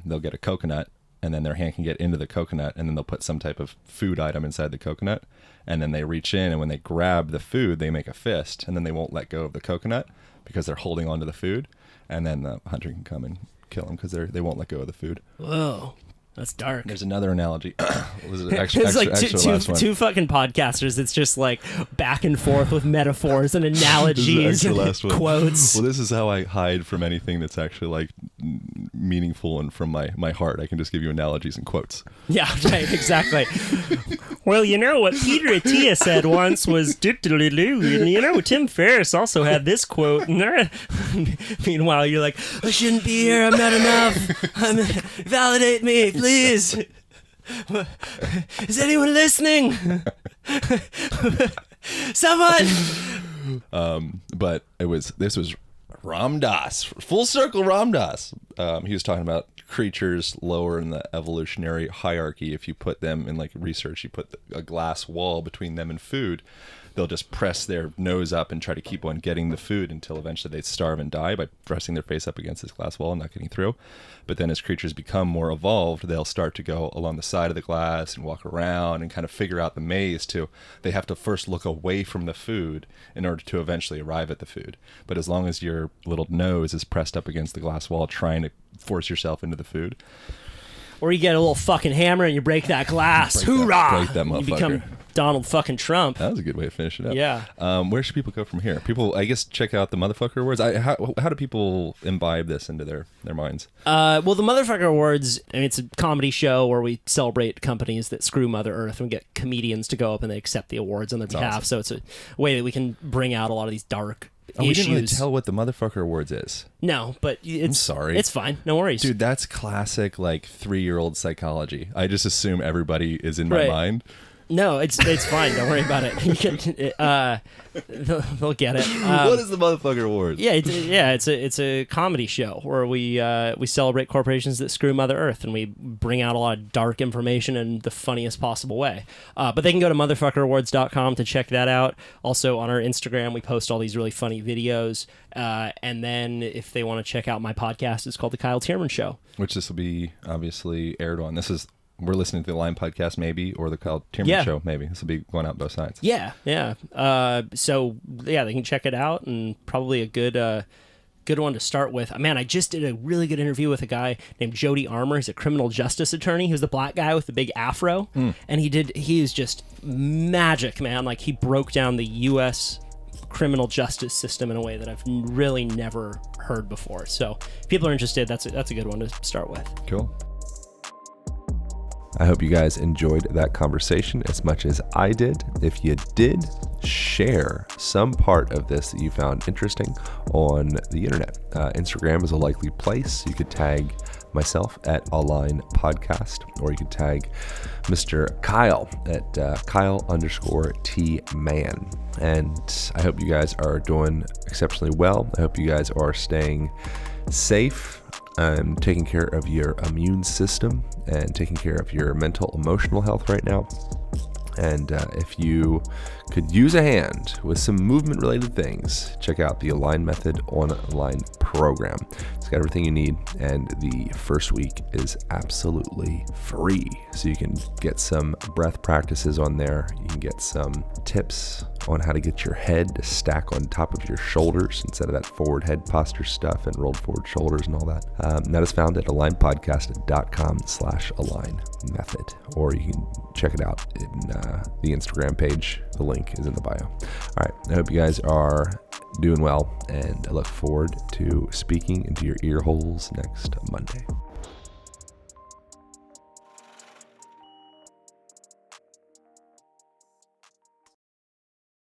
They'll get a coconut, and then their hand can get into the coconut, and then they'll put some type of food item inside the coconut, and then they reach in, and when they grab the food, they make a fist, and then they won't let go of the coconut because they're holding on to the food, and then the hunter can come and kill them because they won't let go of the food. Whoa. That's dark. There's another analogy. It's like two fucking podcasters. It's just like back and forth with metaphors and analogies and quotes. Well, this is how I hide from anything that's actually like meaningful and from my heart. I can just give you analogies and quotes. Yeah, right, exactly. Well, you know what Peter Attia said once was "doo-doo-doo-doo," and you know Tim Ferriss also had this quote. Meanwhile, you're like, I shouldn't be here. I'm not enough. Validate me, please. Is anyone listening? Someone. But this was Ram Dass, full circle Ram Dass. He was talking about creatures lower in the evolutionary hierarchy. If you put them in like research, you put a glass wall between them and food, they'll just press their nose up and try to keep on getting the food until eventually they starve and die by pressing their face up against this glass wall and not getting through. But then as creatures become more evolved, they'll start to go along the side of the glass and walk around and kind of figure out the maze to, they have to first look away from the food in order to eventually arrive at the food. But as long as your little nose is pressed up against the glass wall trying to force yourself into the food. Or you get a little fucking hammer and you break that glass. Hoorah! Break that motherfucker. You become Donald fucking Trump. That was a good way to finish it up. Yeah. Where should people go from here? People, I guess, check out the Motherfucker Awards. How do people imbibe this into their minds? Well, the Motherfucker Awards, I mean, it's a comedy show where we celebrate companies that screw Mother Earth and we get comedians to go up and they accept the awards on their behalf. Awesome. So it's a way that we can bring out a lot of these dark issues. We didn't really tell what the Motherfucker Awards is. No, but it's... I'm sorry. It's fine. No worries. Dude, that's classic, 3-year-old psychology. I just assume everybody is in my mind. No, it's fine. Don't worry about it. You can, they'll get it. What is the Motherfucker Awards? Yeah, it's a comedy show where we celebrate corporations that screw Mother Earth and we bring out a lot of dark information in the funniest possible way. But they can go to motherfuckerawards.com to check that out. Also on our Instagram, we post all these really funny videos. And then if they want to check out my podcast, it's called the Kyle Thiermann Show, which this will be obviously aired on. We're listening to the Line podcast, maybe, or the Kyle Thiermann Show, maybe. This will be going out both sides. Yeah. So, they can check it out, and probably a good one to start with. Man, I just did a really good interview with a guy named Jody Armour. He's a criminal justice attorney. He was the black guy with the big afro, and he is just magic, man. He broke down the U.S. criminal justice system in a way that I've really never heard before. So, if people are interested, that's a good one to start with. Cool. I hope you guys enjoyed that conversation as much as I did. If you did, share some part of this that you found interesting on the internet. Instagram is a likely place. You could tag myself at Align Podcast, or you could tag Mr. Kyle at Kyle_T_man. And I hope you guys are doing exceptionally well. I hope you guys are staying safe and taking care of your immune system and taking care of your mental, emotional health right now. And if you could use a hand with some movement-related things, check out the Align Method online program. It's got everything you need, and the first week is absolutely free. So you can get some breath practices on there. You can get some tips on how to get your head to stack on top of your shoulders instead of that forward head posture stuff and rolled forward shoulders and all that. That is found at alignpodcast.com/align method, or you can check it out in the Instagram page. The link is in the bio. All right. I hope you guys are doing well, and I look forward to speaking into your ear holes next Monday.